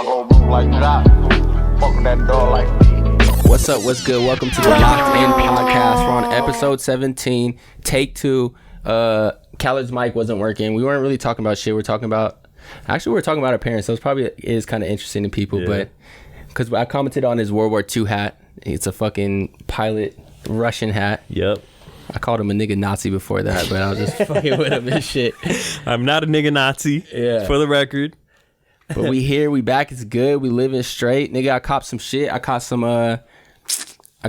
I go move like that. Fuck that door like. What's up? What's good? Welcome to the Locked In Podcast. We're on episode 17, take 2. Khaled's mic wasn't working. We weren't really talking about shit. We're talking about our parents. So it probably is kind of interesting to people, but because I commented on his World War II hat. It's a fucking pilot Russian hat. Yep. I called him a nigga Nazi before that, but I was just fucking with him and shit. I'm not a nigga Nazi. Yeah. For the record. But we here, we back. It's good. We living straight. Nigga, I copped some shit. I caught some, I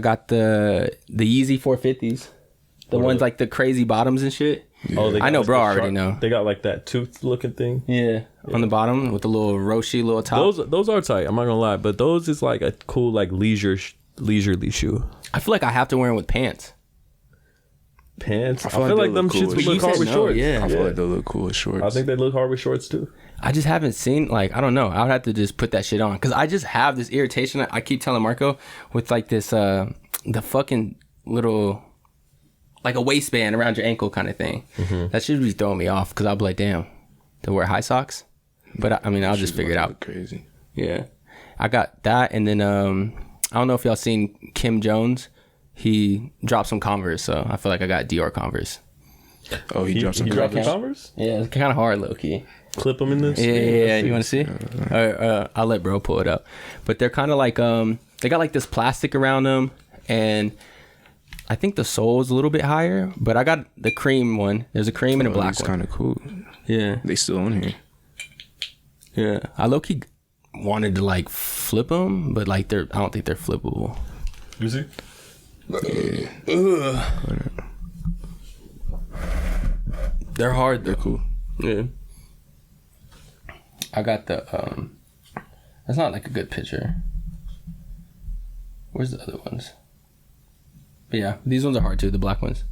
got the Yeezy 450s. The ones like the crazy bottoms and shit. Oh, I know, like bro. I already know. They got like that tooth looking thing. Yeah, on the bottom with the little Roshi little top. Those are tight. I'm not gonna lie, but those is like a cool like leisurely shoe. I feel like I have to wear them with pants. Pants. I feel like them shits would look hard with shorts. Yeah, I feel like they look cool with shorts. I think they look hard with shorts too. I just haven't seen, like, I don't know. I would have to just put that shit on because I just have this irritation. I keep telling Marco with like this, the fucking little, like a waistband around your ankle kind of thing. Mm-hmm. That should be throwing me off because I'll be like, damn, to wear high socks. But I mean, I'll just figure it out. Crazy. Yeah, I got that, and then I don't know if y'all seen Kim Jones. He dropped some Converse, so I feel like I got Dior Converse. Oh, he dropped some Converse? Yeah, it's kind of hard, low key. Clip them in this? Yeah. You want to see? I'll let bro pull it up. But they're kind of like, they got like this plastic around them, and I think the sole is a little bit higher, but I got the cream one. There's a cream and a black one. It's kind of cool. Yeah. They still on here. Yeah. I low-key wanted to like flip them, but like I don't think they're flippable. You see? Yeah. They're hard. They're cool. Yeah. I got the that's not like a good picture. Where's the other ones? But yeah, these ones are hard too, the black ones.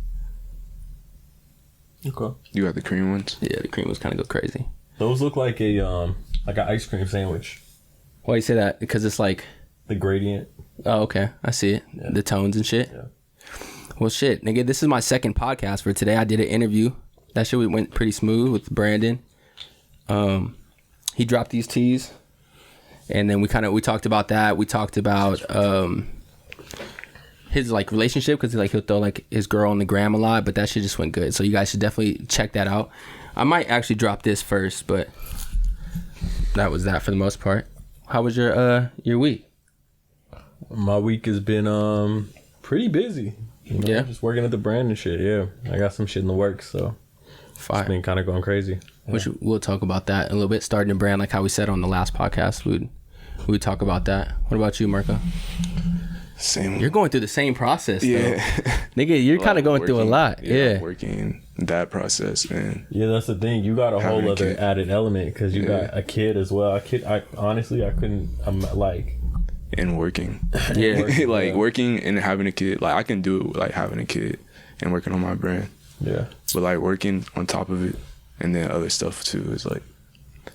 Okay. You got the cream ones? Yeah, the cream ones kind of go crazy. Those look like an ice cream sandwich. Why you say that? Because it's like the gradient. Oh, okay. I see it. Yeah. The tones and shit. Yeah. Well, shit, nigga, this is my second podcast for today. I did an interview. That shit went pretty smooth with Brandon. He dropped these teas, and then we talked about that. We talked about his like relationship because like he'll throw like his girl on the gram a lot, but that shit just went good. So you guys should definitely check that out. I might actually drop this first, but that was that for the most part. How was your week? My week has been pretty busy. You know, yeah, just working at the brand and shit. Yeah, I got some shit in the works, so it's been kind of going crazy. Yeah. Which we'll talk about that in a little bit. Starting a brand, like how we said on the last podcast, we'd talk about that. What about you, Marco? Same. You're going through the same process, though. Nigga. You're kind of going through a lot. Yeah, working that process, man. Yeah, that's the thing. You got a whole other added element because you got a kid as well. I honestly couldn't. I'm like. And working. Yeah. Like working and having a kid. Like I can do it like having a kid and working on my brand. Yeah. But like working on top of it and then other stuff too is like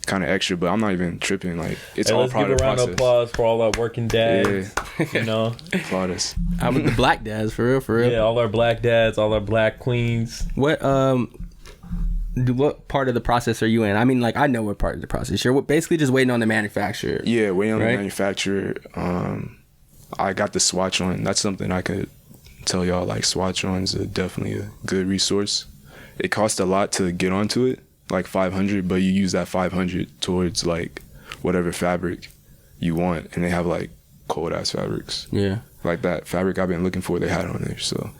kind of extra, but I'm not even tripping. Like it's all part of the process. Let's give a round of applause for all our working dads. Yeah. You know? Applaud us. I'm with the black dads, for real. Yeah, all our black dads, all our black queens. What part of the process are you in? I mean, like, I know what part of the process. You're basically just waiting on the manufacturer. Yeah, waiting on the manufacturer. I got the swatch on. That's something I could tell y'all. Like, swatch ons are definitely a good resource. It costs a lot to get onto it, like $500, but you use that $500 towards like whatever fabric you want, and they have like cold ass fabrics. Yeah, like that fabric I've been looking for. They had on there. So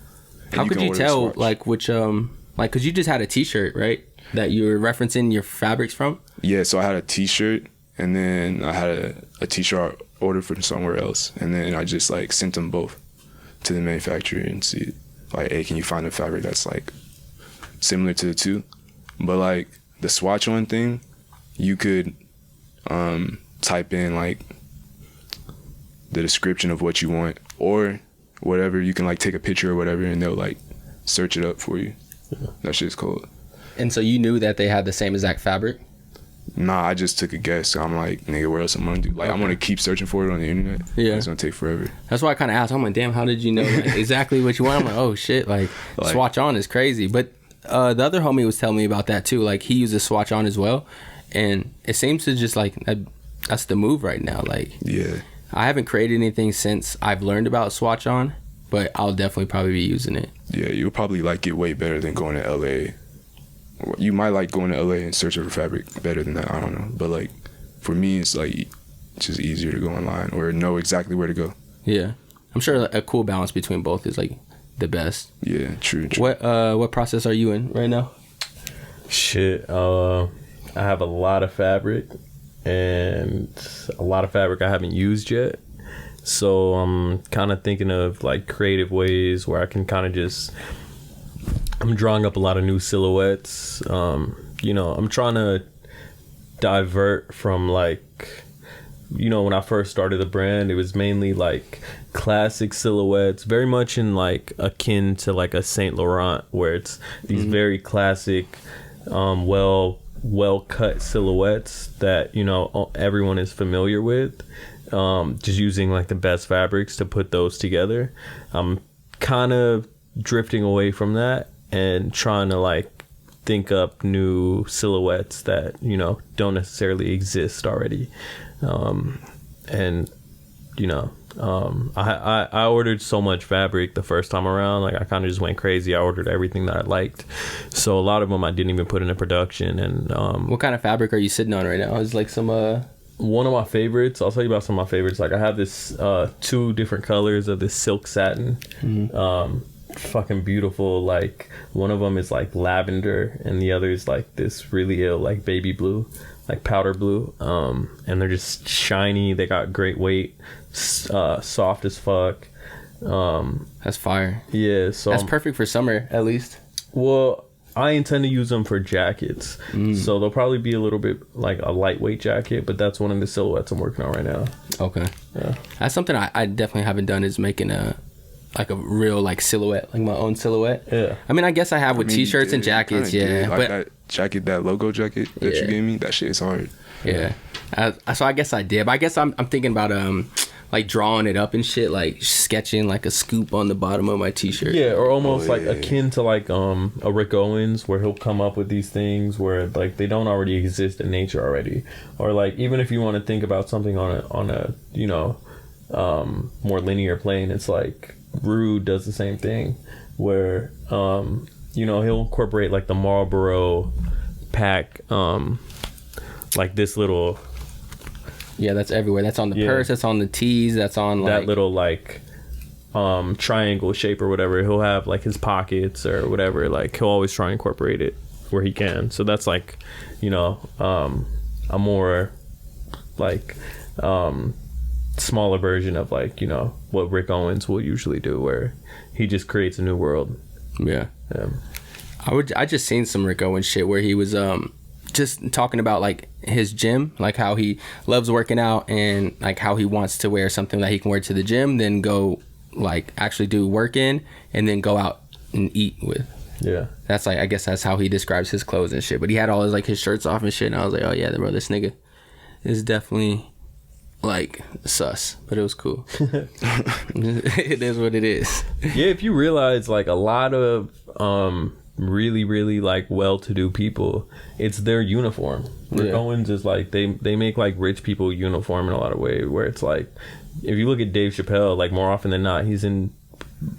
how could you tell like which like, because you just had a t-shirt, right, that you were referencing your fabrics from? Yeah, so I had a t-shirt, and then I had a t-shirt ordered from somewhere else, and then I just like sent them both to the manufacturer and see like, hey, can you find a fabric that's like similar to the two? But like the swatch on thing, you could type in like the description of what you want or whatever. You can like take a picture or whatever, and they'll like search it up for you. That shit's cold. And so you knew that they had the same exact fabric? Nah, I just took a guess. I'm like, nigga, what else I'm gonna do? Like, I'm gonna keep searching for it on the internet. Yeah, it's gonna take forever. That's why I kind of asked. I'm like, damn, how did you know like, exactly what you want? I'm like, oh shit, like swatch on is crazy. But the other homie was telling me about that too. Like, he uses swatch on as well, and it seems to just like that's the move right now. Like, Yeah. I haven't created anything since I've learned about swatch on, but I'll definitely probably be using it. Yeah, you'll probably like it way better than going to LA. You might like going to LA and searching for fabric better than that. I don't know, but like for me, it's like just easier to go online or know exactly where to go. Yeah, I'm sure a cool balance between both is like the best. Yeah, true. What process are you in right now? Shit, I have a lot of fabric and a lot of fabric I haven't used yet. So I'm kind of thinking of like creative ways where I can kind of just, I'm drawing up a lot of new silhouettes. You know, I'm trying to divert from like, you know, when I first started the brand, it was mainly like classic silhouettes, very much in like akin to like a Saint Laurent, where it's these very classic, well cut silhouettes that, you know, everyone is familiar with. Just using like the best fabrics to put those together. I'm kind of drifting away from that and trying to like think up new silhouettes that, you know, don't necessarily exist already. And you know, I ordered so much fabric the first time around, like I kind of just went crazy. I ordered everything that I liked, so a lot of them I didn't even put into production. And what kind of fabric are you sitting on right now? Is like some one of my favorites, I'll tell you about some of my favorites. Like I have this 2 different colors of this silk satin. Fucking beautiful. Like one of them is like lavender and the other is like this really ill like baby blue, like powder blue. And they're just shiny. They got great weight, soft as fuck. That's fire. Yeah, so that's perfect for summer at least. Well, I intend to use them for jackets, so they'll probably be a little bit like a lightweight jacket, but that's one of the silhouettes I'm working on right now. Okay. Yeah. That's something I definitely haven't done, is making a real like silhouette, like my own silhouette. Yeah. I mean, I guess I have with t-shirts and jackets, yeah. Like but that jacket, that logo jacket that you gave me, that shit is hard. Yeah. So I guess I did, but I guess I'm thinking about like drawing it up and shit, like sketching like a scoop on the bottom of my t-shirt. Yeah, or almost like akin to like a Rick Owens, where he'll come up with these things where like they don't already exist in nature already, or like even if you want to think about something on a you know more linear plane, it's like Rude does the same thing, where you know he'll incorporate like the Marlboro pack, like this little. Yeah, that's everywhere. That's on the purse. That's on the tees. That's on like that little like triangle shape or whatever. He'll have like his pockets or whatever. Like he'll always try and incorporate it where he can. So that's like, you know, a more like smaller version of like, you know, what Rick Owens will usually do, where he just creates a new world. Yeah. I just seen some Rick Owens shit where he was just talking about like his gym, like how he loves working out and like how he wants to wear something that he can wear to the gym, then go like actually do work in and then go out and eat with. Yeah, that's like, I guess that's how he describes his clothes and shit. But he had all his like his shirts off and shit, and I was like, oh yeah, bro, this nigga is definitely like sus, but it was cool. It is what it is. Yeah, if you realize like a lot of really like well-to-do people, it's their uniform. Rick Owens is like they make like rich people uniform in a lot of ways, where it's like if you look at Dave Chappelle, like more often than not he's in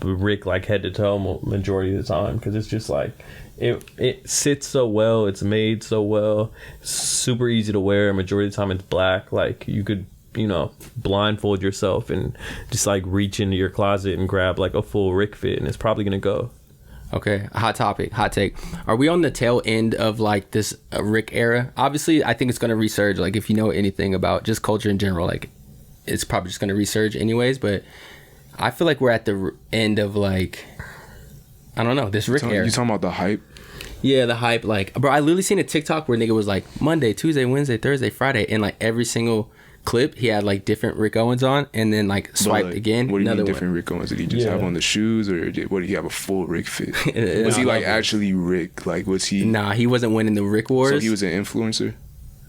Rick like head to toe majority of the time, because it's just like it sits so well, it's made so well, super easy to wear. Majority of the time it's black, like you could, you know, blindfold yourself and just like reach into your closet and grab like a full Rick fit and it's probably gonna go. Okay, hot take. Are we on the tail end of like this Rick era? Obviously, I think it's going to resurge. Like if you know anything about just culture in general, like it's probably just going to resurge anyways. But I feel like we're at the end of like, I don't know, this Rick era. You talking about the hype? Yeah, the hype. Like, bro, I literally seen a TikTok where nigga was like Monday, Tuesday, Wednesday, Thursday, Friday, and like every single clip he had like different Rick Owens on, and then like swiped again. What do you mean different Rick Owens? Did he just have on the shoes, or what did he have a full Rick fit? Was he like actually Rick? Like was he? Nah, he wasn't winning the Rick Wars. So he was an influencer.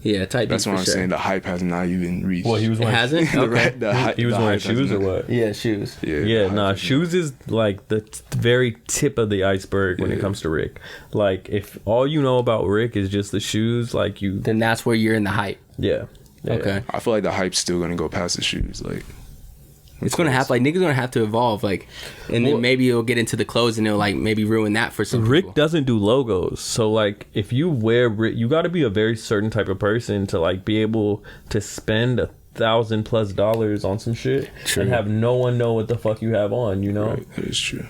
Yeah, type. That's what I'm saying. The hype has not even reached. Well, he was wearing, hasn't. Okay. He was wearing shoes or what? Yeah, shoes. Yeah. Nah, shoes is like the very tip of the iceberg when it comes to Rick. Like if all you know about Rick is just the shoes, like you, then that's where you're in the hype. Yeah. Yeah. Okay. I feel like the hype's still gonna go past the shoes. Like, It's gonna have like niggas gonna have to evolve, like, and then maybe it'll get into the clothes and it'll like maybe ruin that for some Rick people. doesn't do logos, so like if you wear Rick, you got to be a very certain type of person to like be able to spend $1,000+ on some shit and have no one know what the fuck you have on, you know? Right, that is true.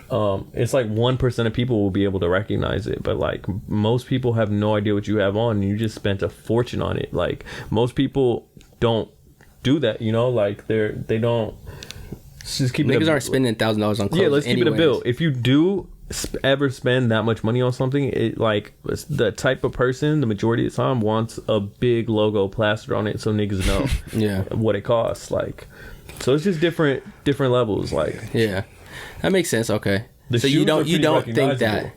It's like 1% of people will be able to recognize it, but like most people have no idea what you have on, and you just spent a fortune on it. Like most people don't do that, you know? Like they don't. Just keep Niggas aren't spending $1,000 on clothes. Yeah, let's keep it a anyways. bill. If you do ever spend that much money on something, it like the type of person the majority of the time wants a big logo plastered on it so niggas know what it costs. Like, so it's just different levels. Like, yeah, that makes sense. Okay, The so you shoes are don't pretty think that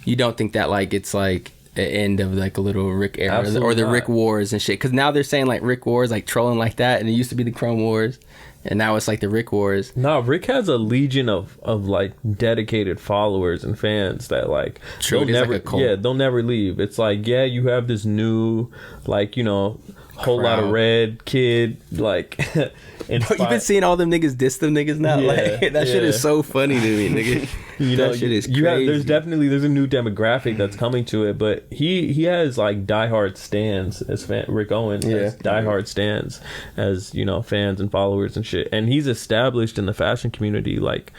recognizable. like it's like the end of like a little Rick era Absolutely or the not. Rick Wars and shit, because now they're saying like Rick Wars, like trolling like that, and it used to be the Chrome Wars, and now it's like the Rick Wars. No, Rick has a legion of like dedicated followers and fans that like True, they'll it is never like a cult. they'll never leave. It's like, yeah, you have this new like, you know, whole lot of Crowd. red kid like You've been seeing all them niggas diss them niggas now. Yeah, Like that shit yeah. is so funny to me, nigga. you know, that shit is you crazy. have, there's a new demographic that's coming to it, but he has like diehard stans as Rick Owens has diehard stans as, you know, fans and followers and shit, and he's established in the fashion community like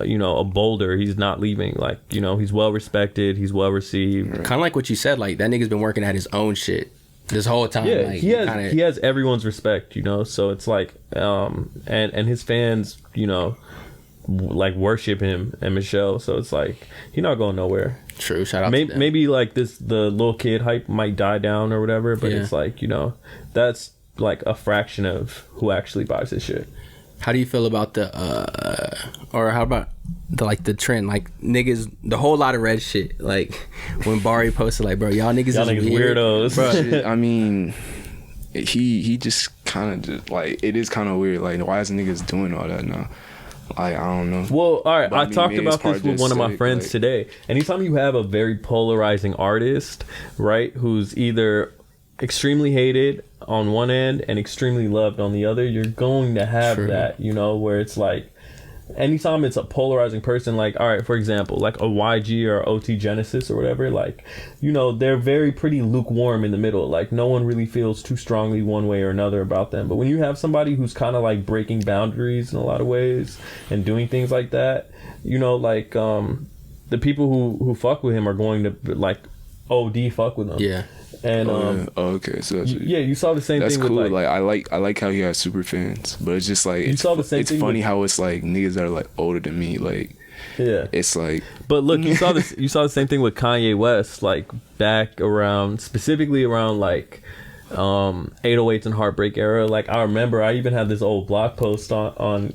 you know, a boulder. He's not leaving. Like, you know, he's well respected, he's well received. Kind of like what you said, like that nigga's been working at his own shit this whole time. Yeah, like, he has everyone's respect, you know. So it's like, and his fans, you know, like worship him and Michelle. So it's like he's not going nowhere. True. Shout out to them. Maybe like the little kid hype might die down or whatever, but it's like, you know, that's like a fraction of who actually buys his shit. How do you feel about the or how about the trend, like niggas, the whole lot of red shit, like when Barry posted like, bro, y'all niggas is weird. weirdos, bro. Shit, I mean, he just kind of just like, it is kind of weird. Like, why is niggas doing all that now? Like, I don't know. Well, all right, But I I mean, talked maybe about it's part this of with the one of my aesthetic, friends like- today. Anytime you have a very polarizing artist, right, who's either extremely hated on one end and extremely loved on the other, you're going to have that, you know, where it's like, anytime it's a polarizing person, like, all right, for example, like a YG or OT Genesis or whatever, like, you know, they're very pretty lukewarm in the middle. Like, no one really feels too strongly one way or another about them. But when you have somebody who's kind of like breaking boundaries in a lot of ways and doing things like that, you know, like the people who fuck with him are going to like OD fuck with him. Yeah. And okay, so that's you saw the same that's thing cool. with like, I like how he has super fans, but it's just like, saw the same it's thing funny with- how it's like niggas that are like older than me, like, yeah. it's like, But look, you saw this. You saw the same thing with Kanye West, like back around, specifically around like 808s and Heartbreak era. Like, I remember I even had this old blog post on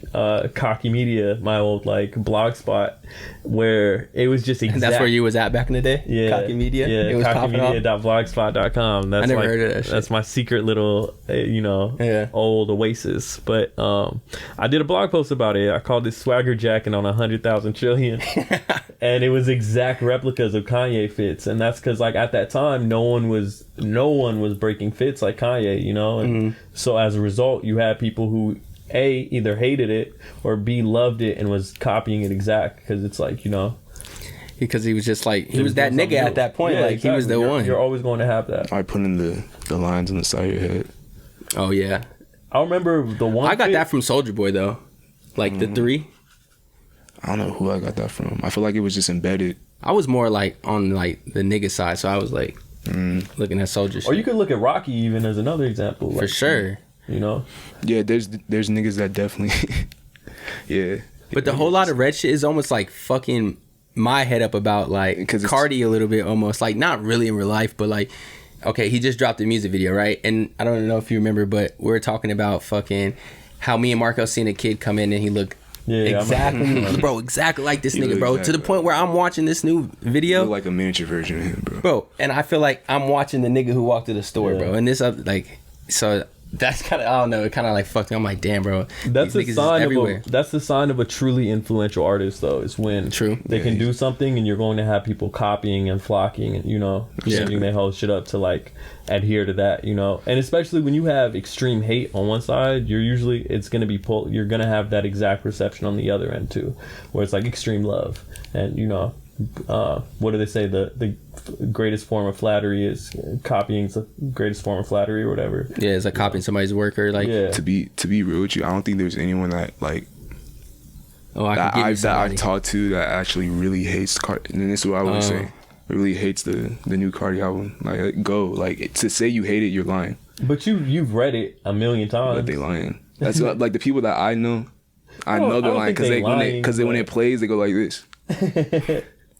Cocky Media, my old like blog spot, where it was just exact. And that's where you was at back in the day. Yeah, Cocky Media. Yeah, It was popping off. cockymedia.blogspot.com. That's I never like, heard of that shit. That's my secret little, you know, old oasis. But I did a blog post about it. I called it Swagger Jacking on 100,000 trillion, and it was exact replicas of Kanye fits. And that's because like at that time, no one was breaking fits like Kanye, you know. And so as a result, you had people who A, either hated it, or B, loved it and was copying it exact, because it's like, you know, Because he was just like, he was that nigga at that point. Yeah, like, he was the exactly. one. You're always going to have that. I put in the lines on the side of your head. Oh, yeah. I remember the one. I got fit- that from Soulja Boy, though. Like, the 3. I don't know who I got that from. I feel like it was just embedded. I was more, like, on, like, the nigga side. So I was, like, looking at Soulja shit. Or you could look at Rocky even as another example. For like, sure. You know? Yeah, there's niggas that definitely, yeah. But the whole lot of red shit is almost, like, fucking my head up about, like, 'Cause it's- Cardi a little bit almost. Like, not really in real life, but, like, okay, he just dropped a music video, right? And I don't know if you remember, but we were talking about fucking how me and Marco seen a kid come in and he looked exactly like this He nigga, looked bro. exactly To the point where I'm watching this new video, Look like a miniature version of him, bro. bro, and I feel like I'm watching the nigga who walked to the store, Yeah. bro. And this other, like, so that's kind of, I don't know, it kind of like fucked me. I'm like, damn, bro. That's these a niggas sign is of everywhere. that's the sign of a truly influential artist, though. Is when they can do something and you're going to have people copying and flocking and changing their whole shit up to like adhere to that, And especially when you have extreme hate on one side, it's gonna be you're gonna have that exact reception on the other end too, where it's like extreme love and what do they say? The greatest form of flattery is copying the greatest form of flattery or whatever. Yeah, it's like copying somebody's work or like. To be real with you, I don't think there's anyone that like. That I've talked to that actually really hates Cardi, and this is what I would say. Really hates the new Cardi album. Like to say you hate it, you're lying. But you've read it a million times. But they lying. That's like the people that I know. I know they're lying because when it plays, they go like this.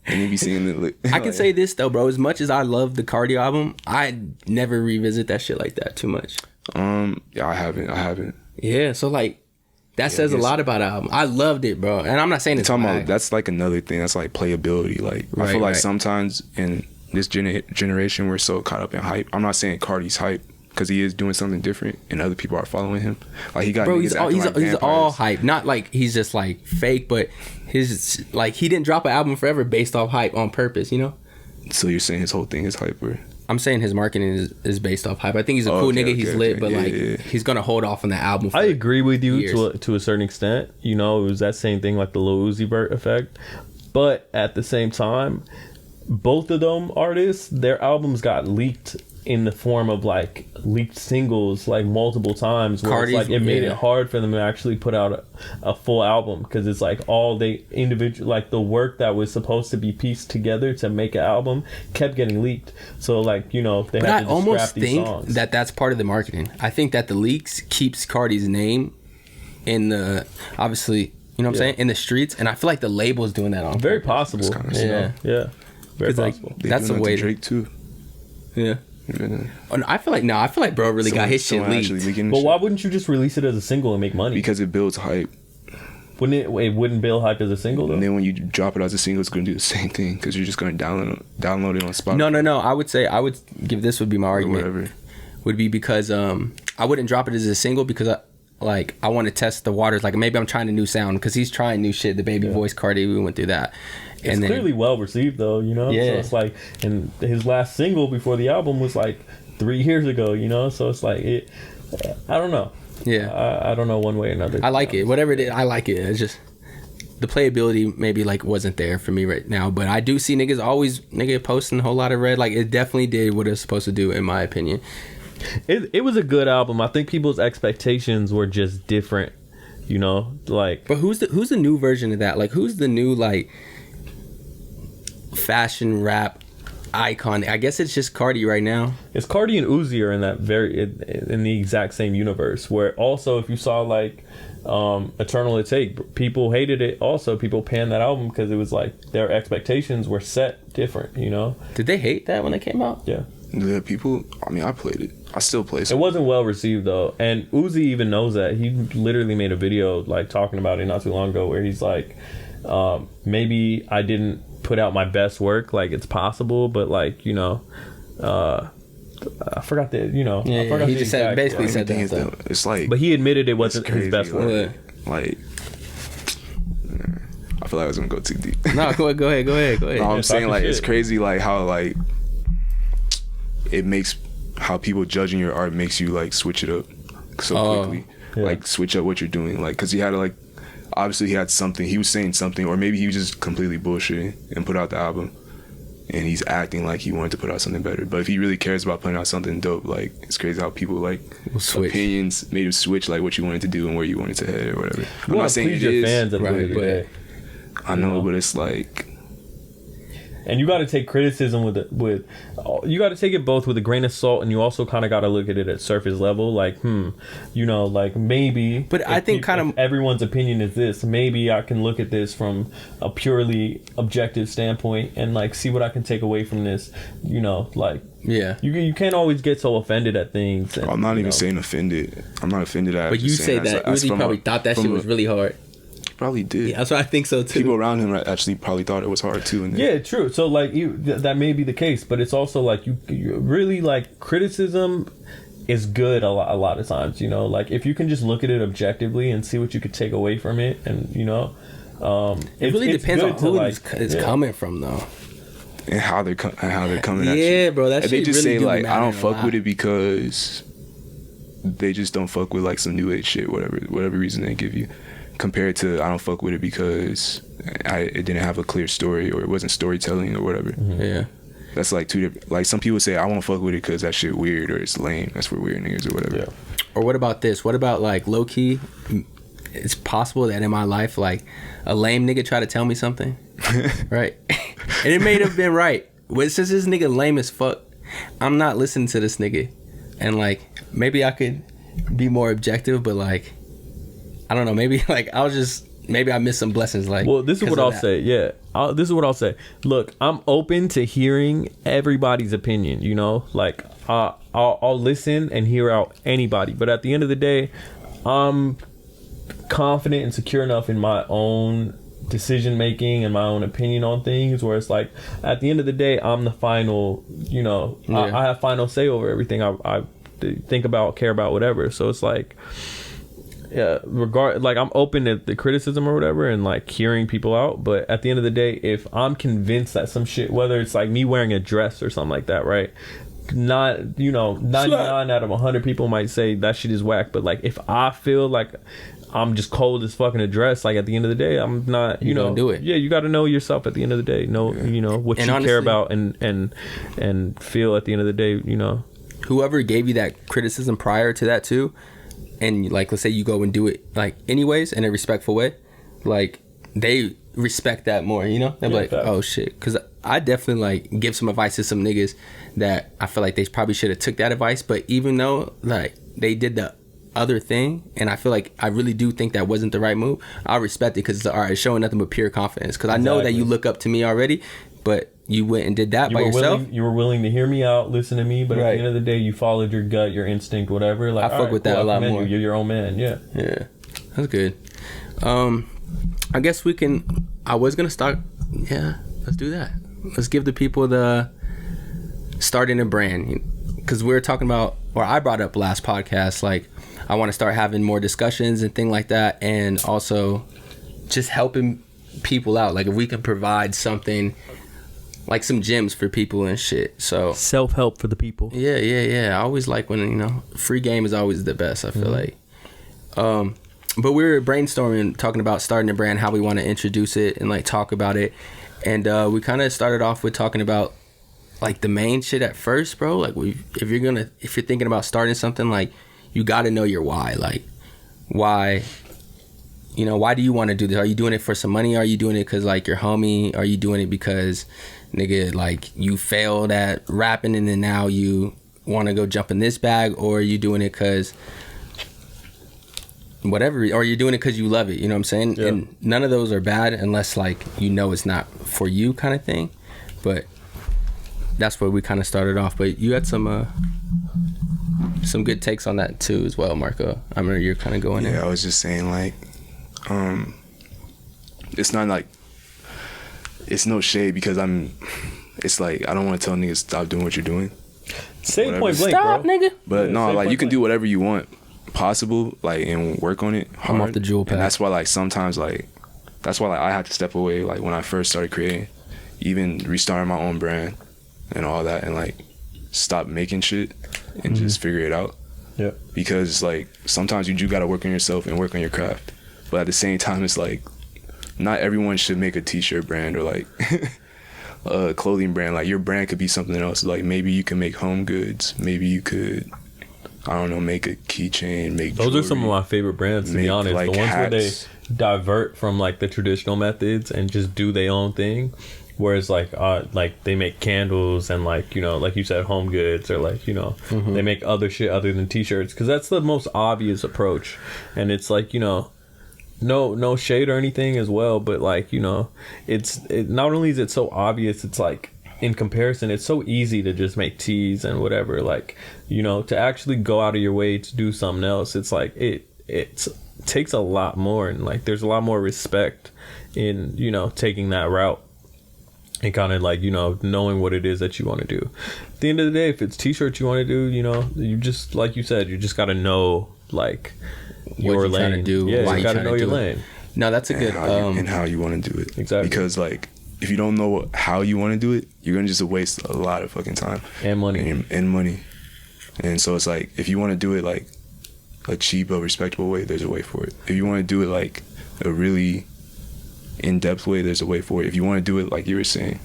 And you be seeing it. I can say this though, bro. As much as I love the Cardi album, I never revisit that shit like that too much. Yeah, I haven't. Yeah, so like that says a lot about the album. I loved it, bro. And I'm not saying it's talking about that's like another thing. That's like playability. Like I feel like sometimes in this generation we're so caught up in hype. I'm not saying Cardi's hype because he is doing something different and other people are following him. Like he got he's all hype. Not like he's just like fake, but his like he didn't drop an album forever based off hype on purpose, So you're saying his whole thing is hype, or? I'm saying his marketing is based off hype. I think he's a cool nigga. He's lit, but he's gonna hold off on the album. I agree with you to a certain extent. It was that same thing like the Lil Uzi Vert effect, but at the same time, both of them artists, their albums got leaked in the form of like leaked singles like multiple times where it's like it made it hard for them to actually put out a full album because it's like all they individual like the work that was supposed to be pieced together to make an album kept getting leaked, so like they but had to I almost scrap these think songs. that's part of the marketing. I think that the leaks keeps Cardi's name in the obviously what I'm saying, in the streets, and I feel like the label's doing that on very purpose. possible. Yeah, very possible. Like, that's the way Drake too. Yeah. I feel like bro really got his shit leaked. But why wouldn't you just release it as a single and make money? Because it builds hype. It wouldn't build hype as a single though? And then when you drop it as a single, it's going to do the same thing because you're just going to download it on Spotify. No. I would give this would be my argument. Would be because I wouldn't drop it as a single because I want to test the waters. Like maybe I'm trying a new sound because he's trying new shit. The baby voice Cardi, we went through that. It's clearly well received though, Yeah. So it's like, and his last single before the album was like 3 years ago, So it's like I don't know. Yeah. I don't know one way or another. I like it. Whatever it is, I like it. It's just the playability maybe like wasn't there for me right now, but I do see niggas posting a whole lot of red. Like it definitely did what it's supposed to do in my opinion. It was a good album. I think people's expectations were just different, like. But who's the new version of that? Like who's the new like fashion rap icon? I guess it's just Cardi right now. It's Cardi and Uzi are in that in the exact same universe. Where also if you saw like Eternal to Take, people hated it. Also, people panned that album because it was like their expectations were set different. Did they hate that when it came out? Yeah. The people. I mean, I played it. I still play it. It wasn't well received though, and Uzi even knows that. He literally made a video like talking about it not too long ago, where he's like, maybe I didn't put out my best work. Like it's possible, but like I forgot that. I forgot he just said basically said that. It's like, but he admitted it wasn't his best work. Like, I feel like I was gonna go too deep. No, go ahead. No, I'm saying like it's crazy, like how like it makes how people judging your art makes you like switch it up so quickly. Like switch up what you're doing, like because he had to like obviously he had something, he was saying something, or maybe he was just completely bullshitting and put out the album and he's acting like he wanted to put out something better. But if he really cares about putting out something dope, like it's crazy how people like opinions made him switch like what you wanted to do and where you wanted to head or whatever. I'm not saying it is fans at the end of the day. I know, but it's like, and you got to take criticism with you got to take it both with a grain of salt, and you also kind of got to look at it at surface level, like like maybe. But I think if everyone's opinion is this, maybe I can look at this from a purely objective standpoint and like see what I can take away from this. Like you can't always get so offended at things. And, I'm not even saying offended. I'm not offended at. But you say that Uzi probably thought that shit was really hard. Probably did. Yeah, that's what I think so too. People around him actually probably thought it was hard too. And yeah, true. So like that may be the case, but it's also like you really like criticism is good a lot of times, you know, like if you can just look at it objectively and see what you could take away from it, and you know, it really depends on who it's coming from though, and how they're coming at you. Yeah, bro, that shit they just really say like I don't fuck with it because they just don't fuck with like some new age shit, whatever reason they give you, compared to I don't fuck with it because it didn't have a clear story or it wasn't storytelling or whatever. Mm-hmm. Yeah. That's like two different. Like some people say, I won't fuck with it because that shit weird or it's lame. That's for weird niggas or whatever. Yeah. Or what about this? What about like low key? It's possible that in my life, like a lame nigga try to tell me something, right? And it may have been right. But since this nigga lame as fuck, I'm not listening to this nigga. And like maybe I could be more objective, but like I don't know. Maybe like maybe I missed some blessings. Like, well, this is what I'll say. Yeah, this is what I'll say. Look, I'm open to hearing everybody's opinion. You know, like I'll listen and hear out anybody. But at the end of the day, I'm confident and secure enough in my own decision making and my own opinion on things, where it's like at the end of the day, I'm the final. You know, I have final say over everything I think about, care about, whatever. So it's like. Yeah, like I'm open to the criticism or whatever and like hearing people out, but at the end of the day, if I'm convinced that some shit, whether it's like me wearing a dress or something like that, right? Not, you know, 99 out of 100 people might say that shit is whack, but like if I feel like I'm just cold as fucking a dress, like at the end of the day, I'm not, you know, do it. Yeah, you got to know yourself at the end of the day. Know, you know, what and you honestly, care about and feel at the end of the day, you know. Whoever gave you that criticism prior to that too, and like let's say you go and do it like anyways in a respectful way, like they respect that more, you know. They're like, oh shit, because I definitely like give some advice to some niggas that I feel like they probably should have took that advice, but even though like they did the other thing and I feel like I really do think that wasn't the right move, I respect it because it's all right, showing nothing but pure confidence, because I know that you look up to me already, but you went and did that by yourself. You were willing to hear me out, listen to me, but at the end of the day, you followed your gut, your instinct, whatever. Like, I fuck with that a lot more. You're your own man, yeah. Yeah, that's good. I guess we can. I was gonna start. Yeah, let's do that. Let's give the people the starting a brand, because we were talking about, or I brought up last podcast, like I want to start having more discussions and things like that, and also just helping people out. Like if we can provide something. Like some gems for people and shit. So self-help for the people. Yeah. I always like when, you know, free game is always the best, I feel like. But we were brainstorming, talking about starting a brand, how we want to introduce it and like talk about it. And we kind of started off with talking about like the main shit at first, bro. Like if you're thinking about starting something, like you got to know your why. Like why, you know, why do you want to do this? Are you doing it for some money? Are you doing it because like your homie? Are you doing it because nigga, like you failed at rapping and then now you want to go jump in this bag? Or are you doing it because whatever, or you're doing it because you love it, you know what I'm saying? Yeah. And none of those are bad unless like you know it's not for you kind of thing. But that's where we kind of started off. But you had some good takes on that too as well, Marco. I remember you're kind of going in. Yeah, I was just saying like it's not like it's no shade because it's like I don't want to tell niggas stop doing what you're doing. Say it point blank, stop, bro. Nigga. But no, like you can do whatever you want possible, like, and work on it hard. I'm off the jewel pad. And that's why like sometimes like I had to step away, like when I first started creating, even restarting my own brand and all that, and like stop making shit and just figure it out. Yeah. Because like sometimes you do gotta work on yourself and work on your craft. But at the same time, it's like not everyone should make a t-shirt brand or like a clothing brand. Like your brand could be something else. Like maybe you can make home goods. Maybe you could, I don't know, make a keychain, make those jewelry, are some of my favorite brands, to be honest. Like the ones hats. Where they divert from like the traditional methods and just do their own thing. Whereas like they make candles and like, you know, like you said, home goods, or like, you know, they make other shit other than t-shirts, because that's the most obvious approach. And it's like, you know, no shade or anything as well, but like, you know, it not only is it so obvious, it's like in comparison it's so easy to just make teas and whatever. Like, you know, to actually go out of your way to do something else, it's like it takes a lot more, and like there's a lot more respect in, you know, taking that route. and kind of like, you know, knowing what it is that you want to do. At the end of the day, if it's t-shirts you want to do, you know, you just, like you said, you just got to know like your lane. Trying to do, yeah, why you got to know your lane. No, that's a good and how you want to do it. Exactly. Because like if you don't know how you want to do it, you're gonna just waste a lot of fucking time and money. And money. And so it's like if you want to do it like a cheap but respectable way, there's a way for it. If you want to do it like a really in-depth way, there's a way for it. If you want to do it like you were saying,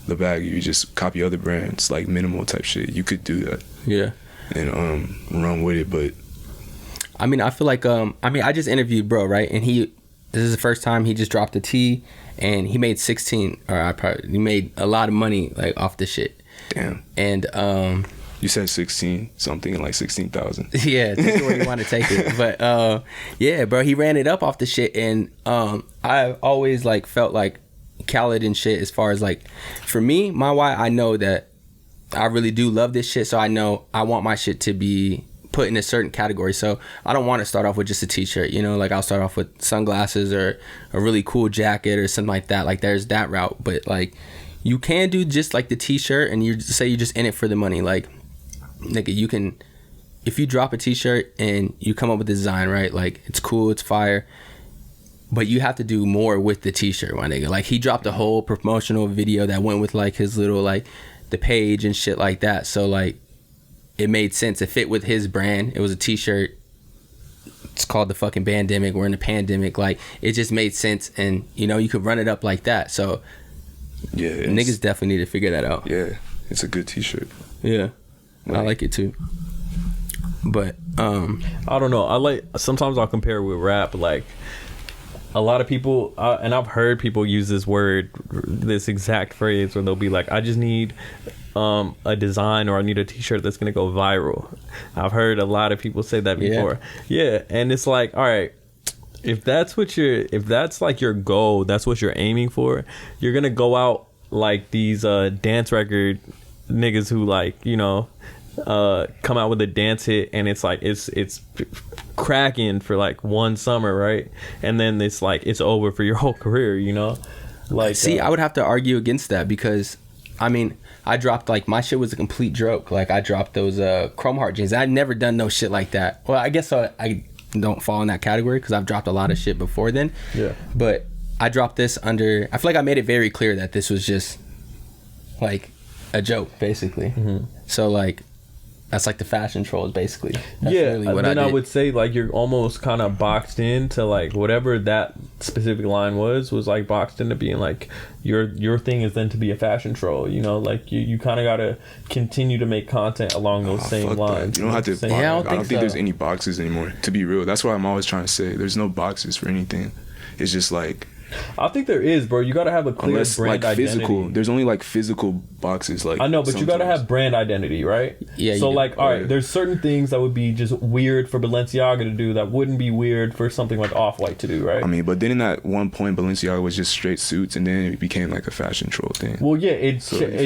the bag, you just copy other brands, like minimal type shit, you could do that. Yeah. And run with it. But I mean, I feel like I just interviewed bro, right? And this is the first time he just dropped a tee, and he made 16, or he made a lot of money like off the shit. Damn. And you said 16 something, like 16,000. Yeah, take it where you want to take it. But yeah, bro, he ran it up off the shit, and I've always like felt like Khalid and shit. As far as like, for me, my why, I know that I really do love this shit, so I know I want my shit to be put in a certain category. So I don't want to start off with just a t-shirt, you know, like I'll start off with sunglasses or a really cool jacket or something like that. Like there's that route, but like you can do just like the t-shirt, and you say you're just in it for the money. Like nigga, you can, if you drop a t-shirt and you come up with a design, right, like it's cool, it's fire, but you have to do more with the t-shirt, my nigga. Like he dropped a whole promotional video that went with like his little like the page and shit like that. So like it made sense. It fit with his brand. It was a t-shirt. It's called the fucking Bandemic. We're in a pandemic. Like it just made sense, and you know you could run it up like that. So yeah, niggas definitely need to figure that out. Yeah, it's a good t-shirt. Yeah, I like it too. But I don't know. Sometimes I'll compare with rap. Like a lot of people, and I've heard people use this exact phrase where they'll be like, I just need a design, or I need a t-shirt that's gonna go viral. I've heard a lot of people say that before. Yeah, and it's like, all right, if that's like your goal, that's what you're aiming for, you're gonna go out like these dance record niggas who like, you know, come out with a dance hit, and it's like it's cracking for like one summer, right? And then it's like it's over for your whole career, you know? Like see, I would have to argue against that, because I mean, I dropped like, my shit was a complete joke. Like I dropped those Chrome Heart jeans. I'd never done no shit like that. Well, I guess I don't fall in that category because I've dropped a lot of shit before then. Yeah. But I dropped this under, I feel like I made it very clear that this was just like a joke, basically. Mm-hmm. So like, that's like the fashion trolls, basically. That's really what then I did. I would say like you're almost kind of boxed into like whatever that specific line was like boxed into being like your thing is then to be a fashion troll, you know, like you kind of got to continue to make content along those same lines. That. You don't have to. I don't think there's any boxes anymore. To be real, that's what I'm always trying to say. There's no boxes for anything. It's just like, I think there is, bro. You gotta have a clear brand like identity. Physical. There's only like physical boxes. Like I know, but sometimes. you gotta have brand identity, right? Yeah. So like, all right, there's certain things that would be just weird for Balenciaga to do that wouldn't be weird for something like Off-White to do, right? I mean, but then at one point, Balenciaga was just straight suits, and then it became like a fashion troll thing. Well, yeah, it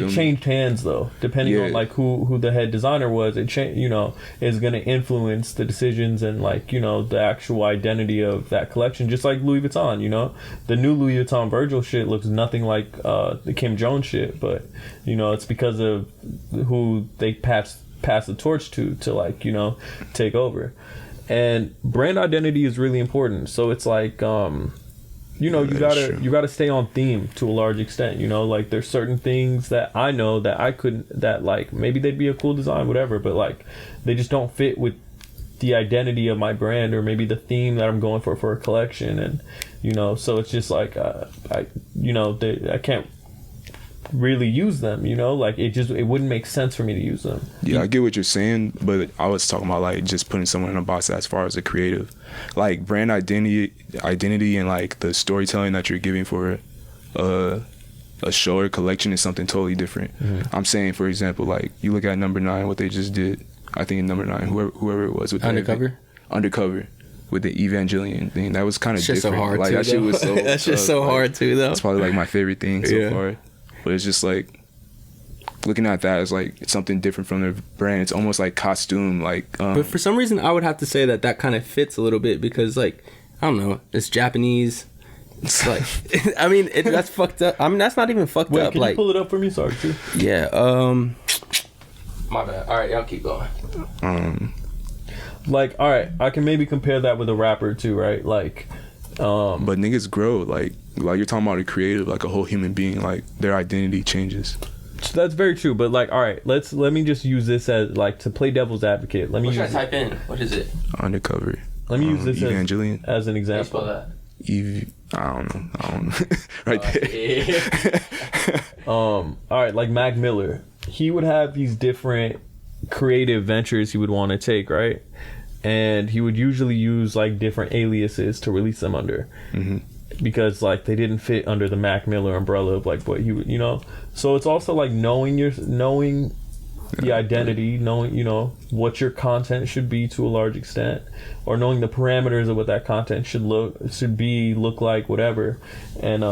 changed hands though, depending on like who the head designer was. It you know, is gonna influence the decisions and like, you know, the actual identity of that collection. Just like Louis Vuitton, you know, the new Louis Vuitton Virgil shit looks nothing like the Kim Jones shit, but you know, it's because of who they pass the torch to like, you know, take over. And brand identity is really important. So it's like you know, you gotta stay on theme to a large extent, you know, like there's certain things that I know that I couldn't, that like maybe they'd be a cool design, whatever, but like they just don't fit with the identity of my brand, or maybe the theme that I'm going for a collection. And you know, so it's just like I can't really use them, you know, like it wouldn't make sense for me to use them. Yeah, I get what you're saying, but I was talking about like just putting someone in a box as far as a creative, like brand identity and like the storytelling that you're giving for a show or collection is something totally different. Mm-hmm. I'm saying, for example, like you look at Number 9, what they just did. I think in Number 9, whoever it was with Undercover with the Evangelion thing, that was kind of different. So hard like too, that shit was so. That's just so hard too, though. It's probably like my favorite thing so far. But it's just like looking at that as like it's something different from their brand. It's almost like costume, like. But for some reason, I would have to say that kind of fits a little bit because, like, I don't know, it's Japanese. It's like, I mean, that's fucked up. I mean, that's not even fucked up. Can like, you pull it up for me? Sorry, too. Yeah. My bad. All right, y'all keep going. Like, all right, I can maybe compare that with a rapper too, right? Like, but niggas grow, like you're talking about a creative, like a whole human being, like their identity changes. That's very true. But like, all right, let me just use this as like to play devil's advocate. Let me what should I type in? What is it? Undercover. Let me use this Evangelion. as an example. Spell that. I don't know. Right there. All right, like Mac Miller, he would have these different creative ventures he would want to take, right? And he would usually use like different aliases to release them under, because like they didn't fit under the Mac Miller umbrella of like what he would, you know. So it's also like knowing the identity, knowing, you know, what your content should be to a large extent, or knowing the parameters of what that content should look like, whatever. And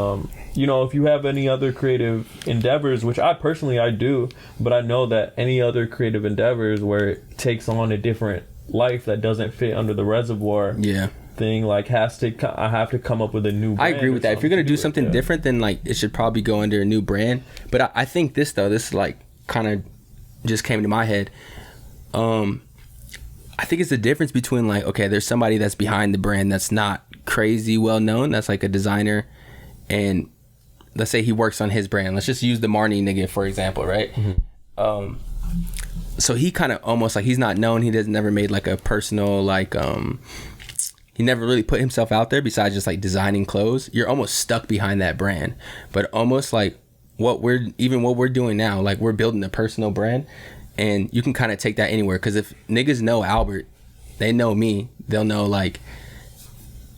you know, if you have any other creative endeavors, which I do, but I know that any other creative endeavors where it takes on a different life that doesn't fit under the reservoir thing, like I have to come up with a new brand. I agree with that. If you're gonna do something different, then like it should probably go under a new brand. But I think this is like kind of just came to my head. I think it's the difference between like, okay, there's somebody that's behind the brand that's not crazy well known, that's like a designer, and let's say he works on his brand. Let's just use the Marnie nigga for example, right? So he kind of almost like, he's not known, he never made like a personal like he never really put himself out there besides just like designing clothes. You're almost stuck behind that brand. But almost like what we're doing now, like we're building a personal brand, and you can kind of take that anywhere. Because if niggas know Albert, they know me, they'll know like,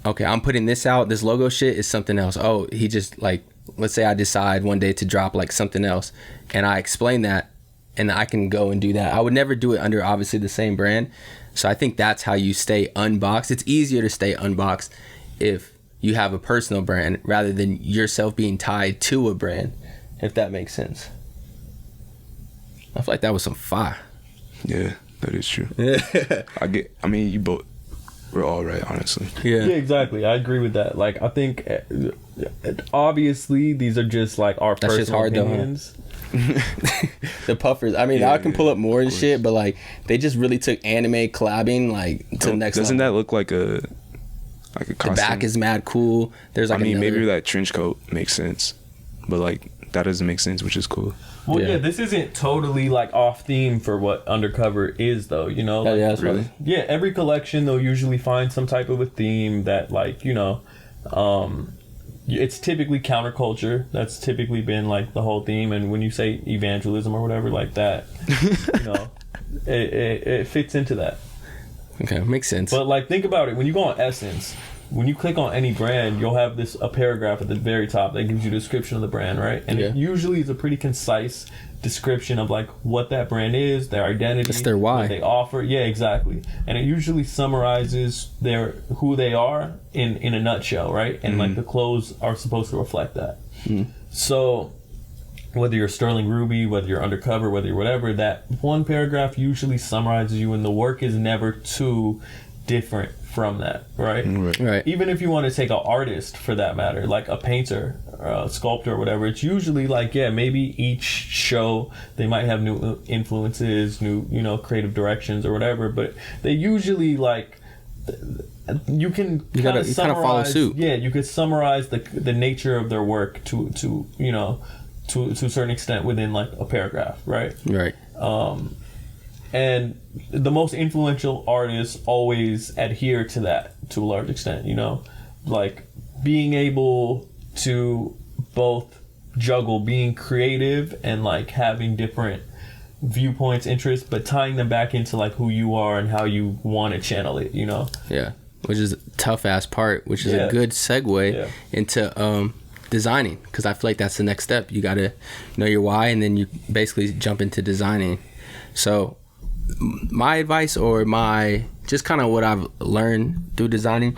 okay, I'm putting this out, this logo shit is something else. Oh, he just like, let's say I decide one day to drop like something else, and I explain that, and I can go and do that. I would never do it under obviously the same brand. So I think that's how you stay unboxed. It's easier to stay unboxed if you have a personal brand rather than yourself being tied to a brand, if that makes sense. I feel like that was some fire. Yeah, that is true. I mean, you both, we're all right, honestly. Yeah, exactly. I agree with that. Like, I think obviously these are just like our that's personal hard opinions. Though, huh? The puffers, I mean, I can pull up more and shit, but like they just really took anime collabing like to the next doesn't level. That look like a costume? The back is mad cool. There's like, I mean, maybe that trench coat makes sense, but like that doesn't make sense, which is cool. Well, yeah, this isn't totally like off theme for what Undercover is, though. You know, like, that's really. Yeah, every collection they'll usually find some type of a theme that, like, you know, it's typically counterculture. That's typically been like the whole theme. And when you say evangelism or whatever like that, you know, it fits into that. Okay, makes sense. But like, think about it. When you go on Essence, when you click on any brand, you'll have a paragraph at the very top that gives you a description of the brand, right? And it usually is a pretty concise description of like what that brand is, their identity, that's their why, what they offer. Yeah, exactly. And it usually summarizes who they are in a nutshell, right? And like the clothes are supposed to reflect that. So whether you're Sterling Ruby, whether you're Undercover, whether you're whatever, that one paragraph usually summarizes you, and the work is never too different from that, right? Right. Even if you want to take an artist for that matter, like a painter or a sculptor or whatever, it's usually like, yeah, maybe each show they might have new influences, new, you know, creative directions or whatever, but they usually like, you kind of follow suit. Yeah, you could summarize the nature of their work to you know, to a certain extent within like a paragraph, right? Right. And the most influential artists always adhere to that to a large extent, you know, like being able to both juggle being creative and like having different viewpoints, interests, but tying them back into like who you are and how you want to channel it, you know? Yeah, which is a tough ass part, which is a good segue into designing, because I feel like that's the next step. You got to know your why, and then you basically jump into designing. So my advice, or my just kind of what I've learned through designing,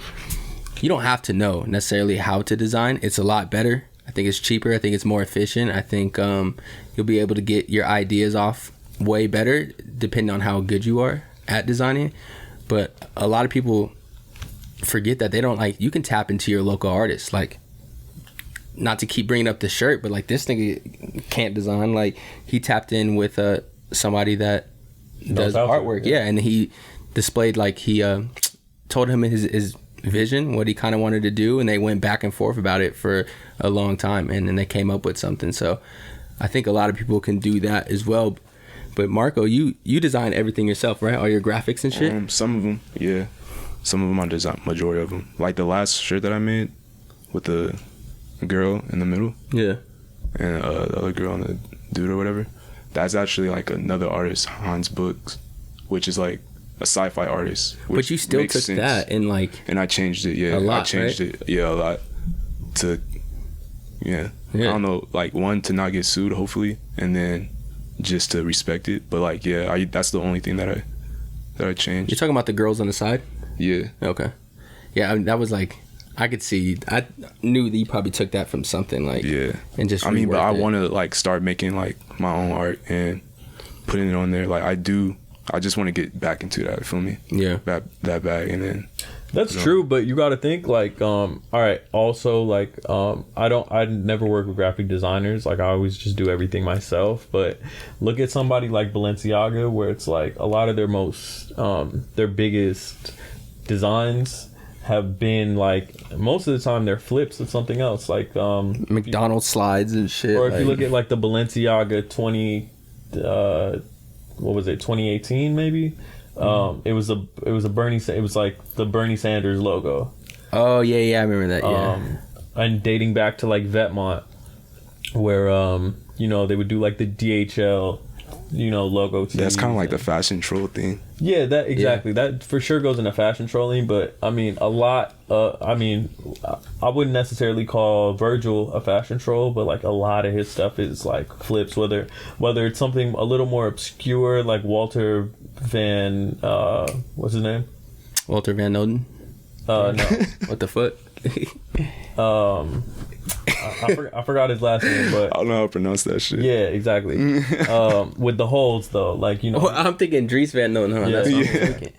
you don't have to know necessarily how to design. It's a lot better. I think it's cheaper. I think it's more efficient. I think you'll be able to get your ideas off way better depending on how good you are at designing. But a lot of people forget that they don't, like, you can tap into your local artists. Like, not to keep bringing up the shirt, but like this nigga can't design. Like he tapped in with somebody that does artwork. Yeah, and he displayed, like, he told him his vision, what he kind of wanted to do, and they went back and forth about it for a long time, and then they came up with something. So I think a lot of people can do that as well. But Marco, you design everything yourself, right? All your graphics and shit? Some of them, yeah. Some of them I design, majority of them. Like the last shirt that I made with the girl in the middle. Yeah. And the other girl and the dude or whatever. That's actually like another artist, Hans Books, which is like a sci-fi artist. But you still took sense. That and like... And I changed it, yeah. A lot, I changed right? it, yeah, a lot. To, yeah. I don't know, like, one, to not get sued, hopefully. And then just to respect it. But like, yeah, that's the only thing that I changed. You're talking about the girls on the side? Yeah. Okay. Yeah, I mean, that was like, I could see, I knew that you probably took that from something, like, yeah. And just, I mean, but I want to like start making like my own art and putting it on there. Like I just want to get back into that, feel me? Yeah. That bag, and then. That's true, but you got to think like, all right. Also, like, I never work with graphic designers. Like, I always just do everything myself. But look at somebody like Balenciaga, where it's like a lot of their biggest designs have been like, most of the time they're flips of something else, like McDonald's slides and shit. Or if you look at like the Balenciaga 2018 maybe. It was like the Bernie Sanders logo. Oh yeah, I remember that. Yeah. And dating back to like Vetmont, where they would do like the DHL, logo. That's kind of like the fashion troll thing. Yeah, that exactly. Yeah. That for sure goes into fashion trolling. But I mean, a lot. I wouldn't necessarily call Virgil a fashion troll, but like a lot of his stuff is like flips. Whether it's something a little more obscure, like Walter Van. What's his name? Walter Van Noden. No. What the fuck? I forgot his last name, but I don't know how to pronounce that shit. Yeah, exactly. With the holes though, like I'm thinking Dries Van Noten. Huh? That's what I'm thinking.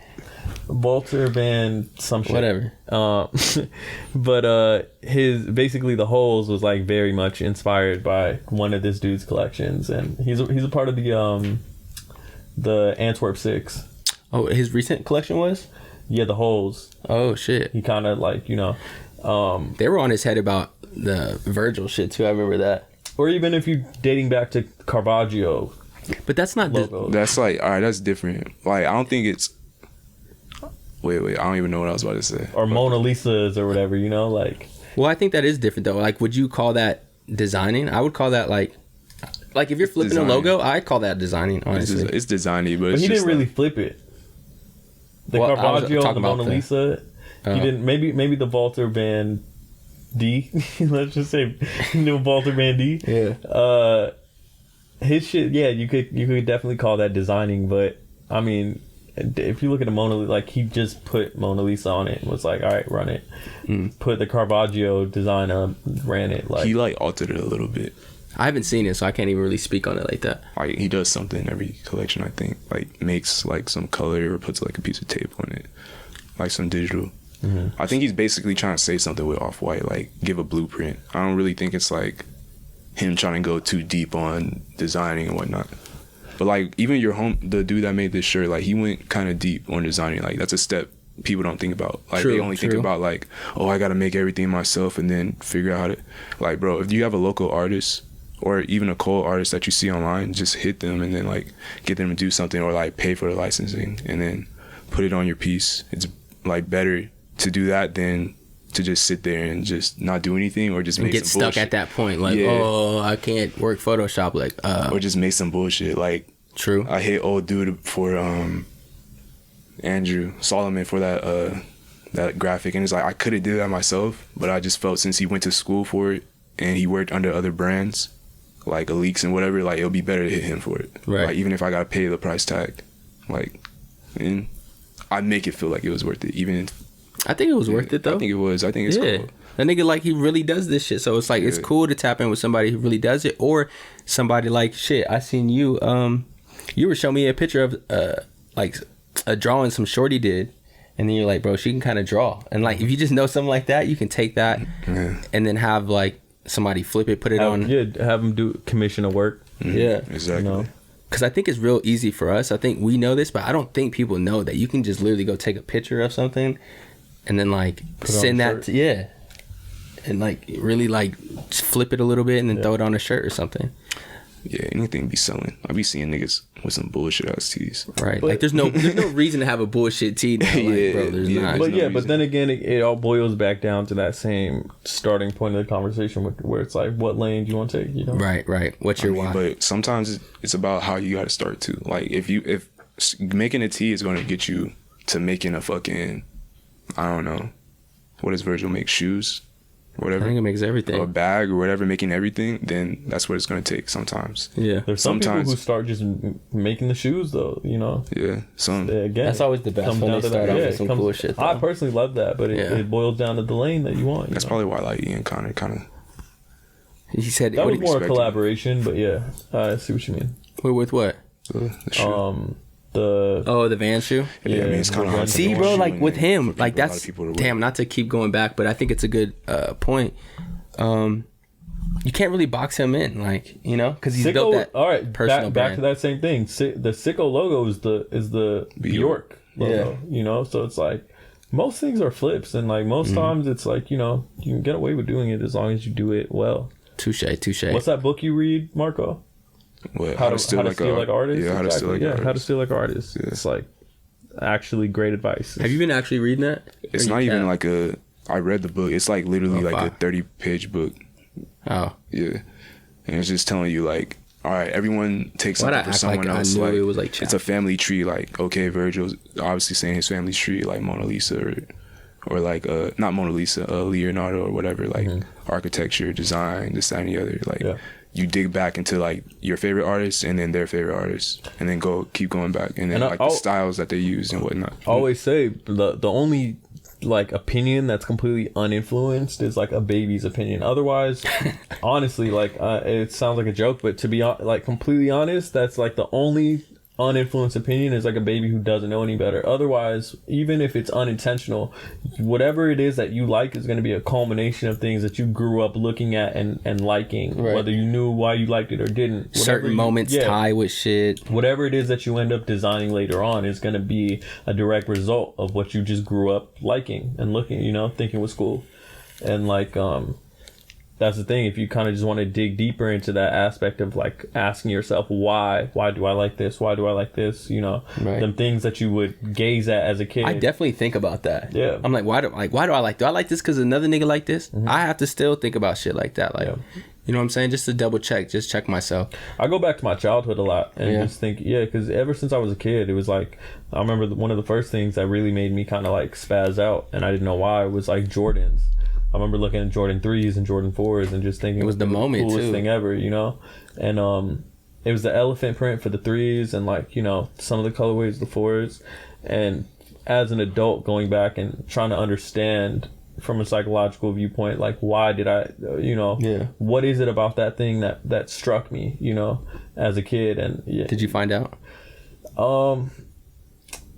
Walter Van some shit. Whatever. But his basically the holes was like very much inspired by one of this dude's collections, and he's a part of the Antwerp 6. Oh, his recent collection was? Yeah, the holes. Oh shit. He kind of like they were on his head about the Virgil shit too. I remember that. Or even if you dating back to Caravaggio. But that's not that's like, all right, that's different. Like I don't think it's wait, I don't even know what I was about to say. Or Mona Lisa's or whatever, like. Well, I think that is different though. Like, would you call that designing? I would call that like if you're flipping a logo, I call that designing, honestly. It's designing, but he didn't really flip it. The Caravaggio and the Mona Lisa, he didn't. Maybe the Walter Van D. Let's just say Walter Van D. Yeah. His shit. Yeah, you could definitely call that designing, but I mean, if you look at the Mona Lisa, like he just put Mona Lisa on it and was like, all right, run it. Put the Caravaggio design on, ran it. Like he like altered it a little bit. I haven't seen it, so I can't even really speak on it like that. Like he does something in every collection, I think. Like makes like some color or puts like a piece of tape on it, like some digital. Mm-hmm. I think he's basically trying to say something with Off-White, like give a blueprint. I don't really think it's like him trying to go too deep on designing and whatnot. But like even the dude that made this shirt, like he went kind of deep on designing. Like that's a step people don't think about. Like they only think about like, oh, I gotta make everything myself and then figure out how to. Like, bro, if you have a local artist or even a cold artist that you see online, just hit them and then like get them to do something, or like pay for the licensing and then put it on your piece. It's like better to do that than to just sit there and just not do anything, or just make get some stuck bullshit. At that point, like, oh, I can't work Photoshop, like, or just make some bullshit. Like, true. I hit old dude for Andrew Solomon for that graphic, and it's like I could have did that myself, but I just felt since he went to school for it and he worked under other brands like Aleaks and whatever, like it'll be better to hit him for it. Right. Like even if I gotta pay the price tag, like, and I'd make it feel like it was worth it. Even I think it was worth it though. I think it was. I think it's cool. That nigga, like, he really does this shit. So it's like it's cool to tap in with somebody who really does it, or somebody like shit. I seen you. You were showing me a picture of like a drawing some shorty did, and then you're like, bro, she can kind of draw. And like if you just know something like that, you can take that and then have like somebody flip it, put it on. Yeah, have them do commission of work. Mhm. Yeah. Exactly. You know? Because I think it's real easy for us. I think we know this, but I don't think people know that you can just literally go take a picture of something and then like send that to, and like really like flip it a little bit and then throw it on a shirt or something. Yeah, anything be selling. I be seeing niggas with some bullshit ass tees. Right. But- like there's no reason to have a bullshit tee now. Like, Yeah, bro, there's yeah, not. But no yeah, reason. but then again, it all boils back down to that same starting point of the conversation where it's like, what lane do you want to take? You know? Right. What's I your mean, why? but sometimes it's about how you got to start too. Like if making a tee is going to get you to making a fucking, I don't know, what does Virgil make, shoes, whatever, I think it makes everything. a bag or whatever, making everything, then that's what it's going to take sometimes. Yeah. There's some people Sometimes- who start just making the shoes though, you know. Yeah, some. Again, That's always the best comes when down they to start that. off Yeah, with it some comes- cool shit, I though. personally love that, but it boils down to the lane that you want. That's probably why like Ian kind of. He said that was what, more a expected. collaboration, but yeah, I see what you mean. with what? The shoe. The Van shoe. Yeah, I mean, it's kind of hard. to See, know bro, shoe like and with for him, people- like a lot of that's people to wear. damn. Not to keep going back, but I think it's a good point. You can't really box him in, like, you know, because he's built that. All right, personal back brand. to that same thing. The Sicko logo is the Bjork logo. You know, so it's like most things are flips, and like most times it's like, you know, you can get away with doing it as long as you do it well. Touche. What's that book you read, Marco? What, How to steal like artists? Yeah, how to steal like How to artists. steal like artists. Yeah. It's like actually great advice. Have you been actually reading that? It's Or not you even can't? like I read the book. It's like literally like fire. a 30-page book. Oh, Yeah. And it's just telling you like, all right, everyone takes why'd I something for act someone like I else. knew Like, it was like it's a family tree. Like, okay, Virgil's obviously saying his family tree, like Mona Lisa or like not Mona Lisa, Leonardo or whatever, like architecture, design, this, that, and the other. Like you dig back into like your favorite artists and then their favorite artists, and then keep going back, and then like the styles that they use and whatnot. I always say the only like opinion that's completely uninfluenced is like a baby's opinion. Otherwise, honestly, like it sounds like a joke, but to be like completely honest, that's like the only uninfluenced opinion is like a baby who doesn't know any better. Otherwise, even if it's unintentional, whatever it is that you like is going to be a culmination of things that you grew up looking at and liking, whether you knew why you liked it or didn't. certain moments tie with shit. Whatever it is that you end up designing later on is going to be a direct result of what you just grew up liking and looking, you know, thinking was cool. And like that's the thing, if you kind of just want to dig deeper into that aspect of like asking yourself why do I like this, you know, them things that you would gaze at as a kid. I definitely think about that. Yeah. I'm like, why do I like this because another nigga like this? I have to still think about shit like that, like, you know what I'm saying, just to double check, just check myself. I go back to my childhood a lot and just think, because ever since I was a kid, it was like, I remember one of the first things that really made me kind of like spaz out, and I didn't know why, was like Jordans. I remember looking at Jordan 3s and Jordan 4s and just thinking it was the moment, coolest too. thing ever, you know? And it was the elephant print for the 3s and like, you know, some of the colorways, the 4s. And as an adult, going back and trying to understand from a psychological viewpoint, like, why did I, you know, what is it about that thing that struck me, you know, as a kid? And Did you find out?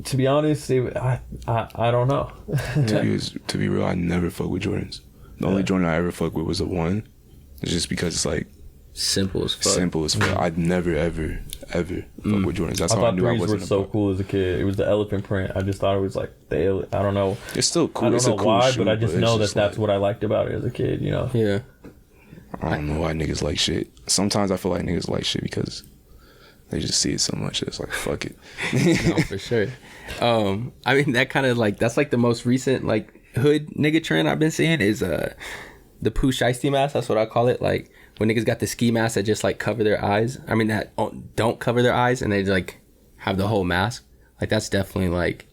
To be honest, I don't know. To be real, I never fuck with Jordans. The only Jordan I ever fuck with was a 1. It's just because it's like simple as fuck. I'd never ever fuck with Jordans. That's I how I thought knew I 3s were wasn't so about. cool as a kid. It was the elephant print. I just thought it was like I don't know. It's still cool. I don't It's know a cool why, shoe, but I just it's know just that's like, what I liked about it as a kid. You know. Yeah. I don't know why niggas like shit. Sometimes I feel like niggas like shit because they just see it so much. It's like, fuck it. No, for sure. I mean, that kind of like, that's like the most recent like hood nigga trend I've been seeing is the Pooh Shiesty mask. That's what I call it. Like when niggas got the ski masks that just like cover their eyes. I mean, that don't cover their eyes and they like have the whole mask. Like that's definitely like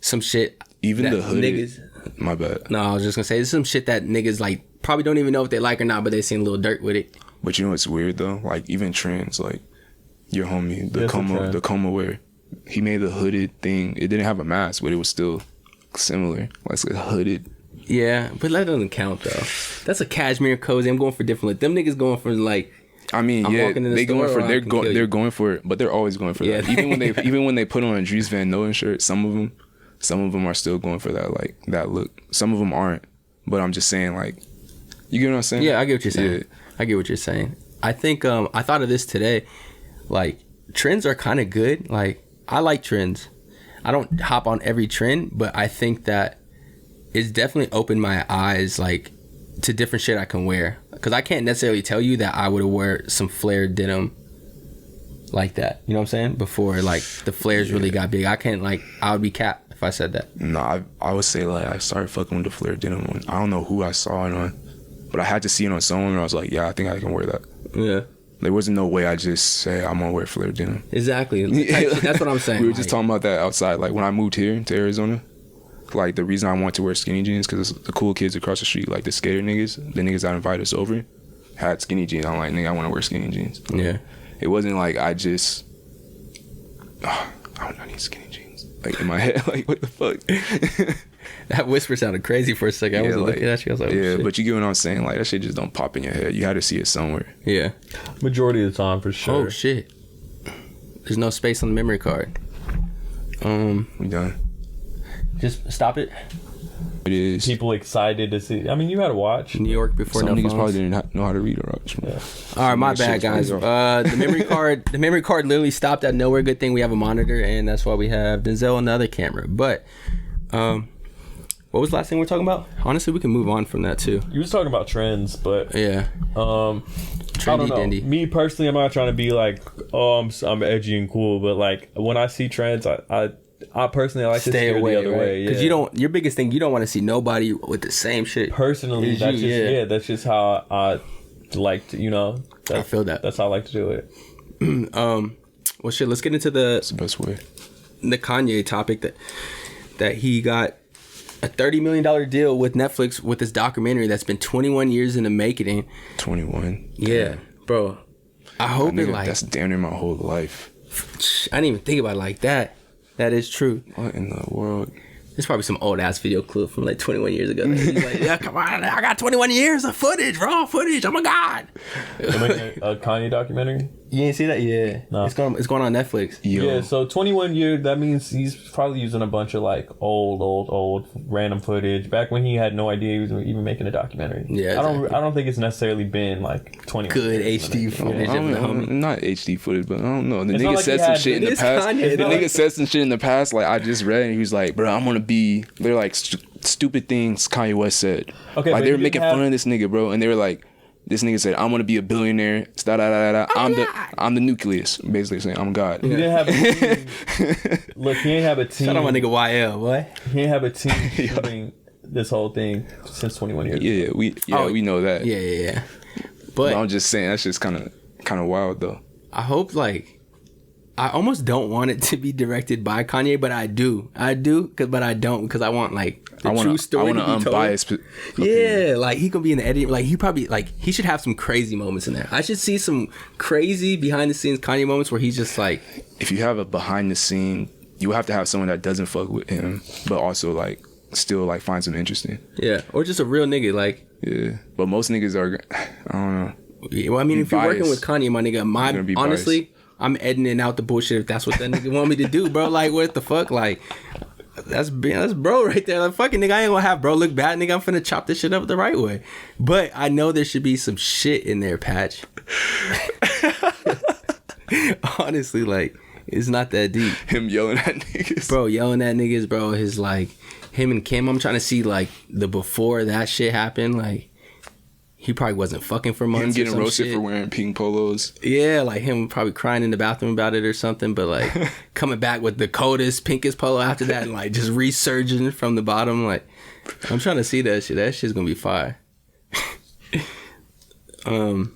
some shit. Even that the hood. Niggas, my bad. no, I was just gonna say, there's some shit that niggas like probably don't even know if they like or not, but they seen Lil Durk with it. But you know what's weird though? Like even trends, like your homie, the Coma wear. He made the hooded thing. It didn't have a mask, but it was still similar. Like it's hooded. Yeah, but that doesn't count though. That's a cashmere cozy. I'm going for different. Them niggas going for like. I mean, I'm walking in the they store going for or I they're can kill you. they're going for it, but they're always going for that. Even when they put on a Dries Van Noten shirt, some of them are still going for that, like that look. Some of them aren't, but I'm just saying, like, You get what I'm saying? Yeah, I get what you're saying. Yeah. I get what you're saying. I think I thought of this today. Like, trends are kind of good. Like, I like trends. I don't hop on every trend, but I think that it's definitely opened my eyes, like, to different shit I can wear. Because I can't necessarily tell you that I would wear some flared denim like that. You know what I'm saying? Before, like, the flares really got big. I can't, like, I would be capped if I said that. No, I would say, like, I started fucking with the flared denim one. I don't know who I saw it on, but I had to see it on someone, and I was like, yeah, I think I can wear that. Yeah. There wasn't no way I just say I'm gonna wear flared denim. Exactly. That's what I'm saying. We were just talking about that outside. Like, when I moved here to Arizona, like, the reason I wanted to wear skinny jeans, because the cool kids across the street, like the skater niggas, the niggas that invited us over, had skinny jeans. I'm like, nigga, I want to wear skinny jeans. Yeah. It wasn't like I just, I need skinny jeans. Like, in my head, like, what the fuck? That whisper sounded crazy for a second. I was like, looking at you. I was like, oh, yeah, shit. but you get what I'm saying? Like, that shit just don't pop in your head. You had to see it somewhere. Yeah. Majority of the time, for sure. Oh, shit. There's no space on the memory card. We done. Just stop it. It is. People excited to see. I mean, you had to watch. New York before Some no niggas phones. probably didn't know how to read or watch. Yeah. All right, my Some bad, niggas guys. shit was The memory card literally stopped at nowhere. Good thing we have a monitor, and that's why we have Denzel and the other camera. But, what was the last thing we were talking about? Honestly, we can move on from that too. You was talking about trends, but Yeah. I don't know. Dandy. Me personally, I'm not trying to be like, oh, I'm edgy and cool, but like when I see trends, I personally like to steer away, the other right? way. Because yeah. you don't. Your biggest thing, you don't want to see nobody with the same shit. Personally, Is that's you, just yeah. that's just how I like to, I feel that. That's how I like to do it. Well, shit. Let's get into That's the best way. the Kanye topic that he got a $30 million deal with Netflix with this documentary that's been 21 years in the making. 21. Yeah, bro. I hope it like. That's damn near my whole life. I didn't even think about it like that. That is true. What in the world? There's probably some old ass video clip from like 21 years ago. He's like, yeah, come on, I got 21 years of footage, raw footage. Oh my god. A Kanye documentary. You ain't see that? Yeah. No. It's going on Netflix. Yo. Yeah, so 21 years, that means he's probably using a bunch of like old random footage back when he had no idea he was even making a documentary. Yeah, I don't think it's necessarily been like 21 Good years. HD footage I of the don't, homie. not HD footage, but I don't know. The It's not nigga like said he some had- shit in it the is past. Kanye, The though. nigga said some shit in the past. Like, I just read, and he was like, bro, I'm gonna be. They're like stupid things Kanye West said. Okay, like, but they were he making didn't have- fun of this nigga, bro, and they were like, this nigga said, I'm gonna be a billionaire. I'm the nucleus, basically saying I'm God. He didn't have a team. Look, he ain't have a team. Shout out my nigga YL, what? He ain't have a team shooting this whole thing since 21 years. Yeah, we know that. Yeah. But But I'm just saying that's just kind of wild though. I hope like I almost don't want it to be directed by Kanye, but I do, but I don't because I want like the true story. I want to an be told. unbiased. Yeah, like he could be in the editing. Like he probably he should have some crazy moments in there. I should see some crazy behind the scenes Kanye moments where he's just like. If you have a behind the scene, you have to have someone that doesn't fuck with him, but also like still like finds him interesting. Yeah, or just a real nigga like. Yeah, but most niggas are. I don't know. Yeah, well, I mean, Be if you're working biased. with Kanye, my nigga, gonna be honestly, I'm editing out the bullshit if that's what that nigga want me to do, bro. Like, what the fuck? Like, that's bro right there. Like, fucking nigga, I ain't gonna have bro look bad, nigga. I'm finna chop this shit up the right way. But I know there should be some shit in there, Patch. Honestly, like, it's not that deep. Him yelling at niggas. Bro, yelling at niggas, bro, his like, him and Kim, I'm trying to see like the before that shit happened, like. He probably wasn't fucking for months. Him getting or some roasted shit. for wearing pink polos. Yeah, like him probably crying in the bathroom about it or something, but like coming back with the coldest, pinkest polo after that and like just resurging from the bottom. Like, I'm trying to see that shit. That shit's gonna be fire. Damn.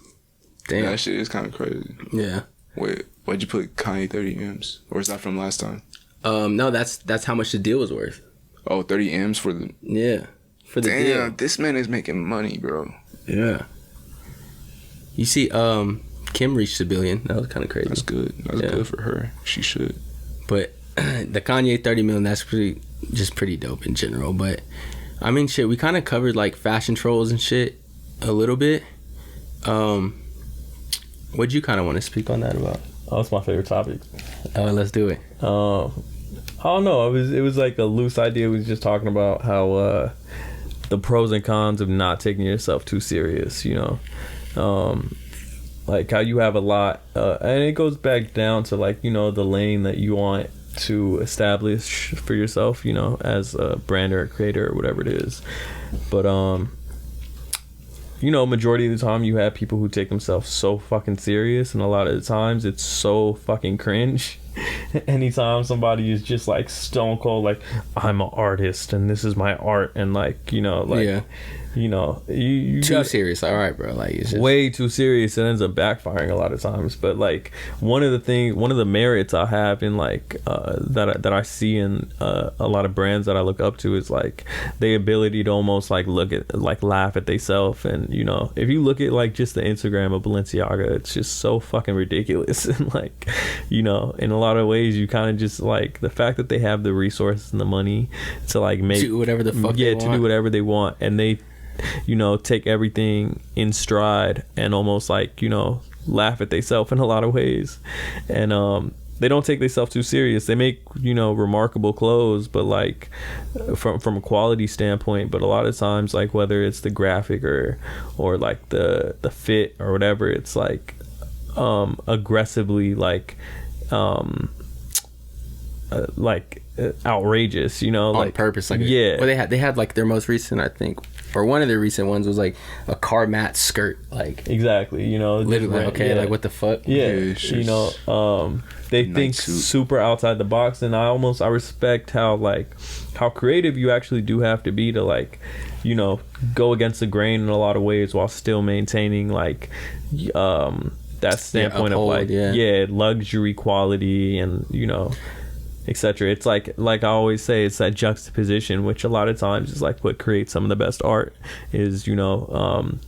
That shit is kind of crazy. Yeah. Wait, why'd you put Kanye 30 M's? Or is that from last time? No, that's how much the deal was worth. Oh, 30 M's for the. Yeah. For the Damn, deal. this man is making money, bro. Yeah. You see, Kim reached $1 billion. That was kind of crazy. That's good. That's Yeah. good for her. She should. But the Kanye 30 million, that's pretty dope in general. But I mean, shit, we kind of covered like fashion trolls and shit a little bit. What'd you kind of want to speak on that about? Oh, that's my favorite topic. Oh, let's do it. I don't know. It was like a loose idea. We was just talking about how the pros and cons of not taking yourself too serious, you know. Like how you have a lot, and it goes back down to like, you know, the lane that you want to establish for yourself, you know, as a brand or a creator or whatever it is. But you know, majority of the time you have people who take themselves so fucking serious, and a lot of the times it's so fucking cringe. Anytime somebody is just like stone cold, like, I'm an artist and this is my art, and like, you know, like, yeah. you know, you too serious. All right, bro. Like, it's just way too serious. It ends up backfiring a lot of times. But like one of the merits I have in like that I see in a lot of brands that I look up to is like the ability to almost like laugh at themselves. And you know, if you look at like just the Instagram of Balenciaga, it's just so fucking ridiculous. And like, you know, in a lot of ways, you kind of just like the fact that they have the resources and the money to like do whatever the fuck they want. do whatever they want, and they, you know, take everything in stride and almost like, you know, laugh at themselves in a lot of ways. And they don't take themselves too serious. They make, you know, remarkable clothes, but like from a quality standpoint, but a lot of times, like whether it's the graphic or like the fit or whatever, it's like aggressively like outrageous, you know, on like purpose. Like, yeah. Well, they had like their most recent, I think, or one of their recent ones was like a car mat skirt, like exactly, you know, literally like, okay, yeah. Like what the fuck, yeah, you know, they think super outside the box, and I respect how creative you actually do have to be to like, you know, go against the grain in a lot of ways while still maintaining like that standpoint of like luxury quality and, you know, etc. It's like I always say, it's that juxtaposition, which a lot of times is like what creates some of the best art, is, you know,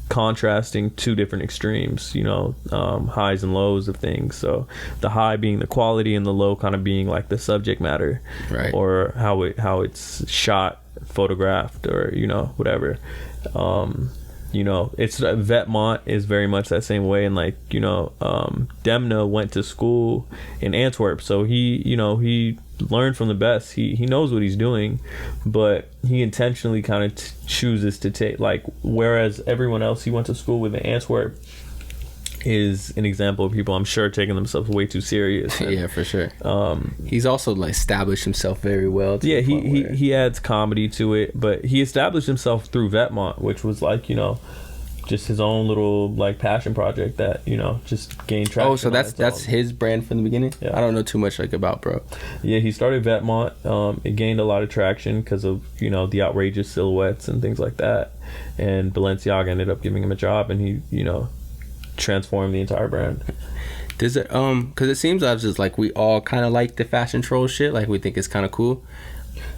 contrasting two different extremes, you know, highs and lows of things. So the high being the quality and the low kind of being like the subject matter, right, or how it's shot, photographed, or, you know, whatever. You know, it's Vetmont is very much that same way. And like, you know, Demna went to school in Antwerp, so he, you know, he learned from the best. He knows what he's doing, but he intentionally kind of chooses to take, like, whereas everyone else he went to school with in Antwerp is an example of people, I'm sure, taking themselves way too serious. And, yeah, for sure. He's also like established himself very well. Yeah, he adds comedy to it, but he established himself through Vetmont, which was like, you know, just his own little like passion project that, you know, just gained traction. Oh, so that's his brand from the beginning? Yeah. I don't know too much like about, bro. Yeah, he started Vetmont. It gained a lot of traction because of, you know, the outrageous silhouettes and things like that. And Balenciaga ended up giving him a job, and he, you know, transform the entire brand. Does it because it seems as just like we all kind of like the fashion troll shit, like we think it's kind of cool.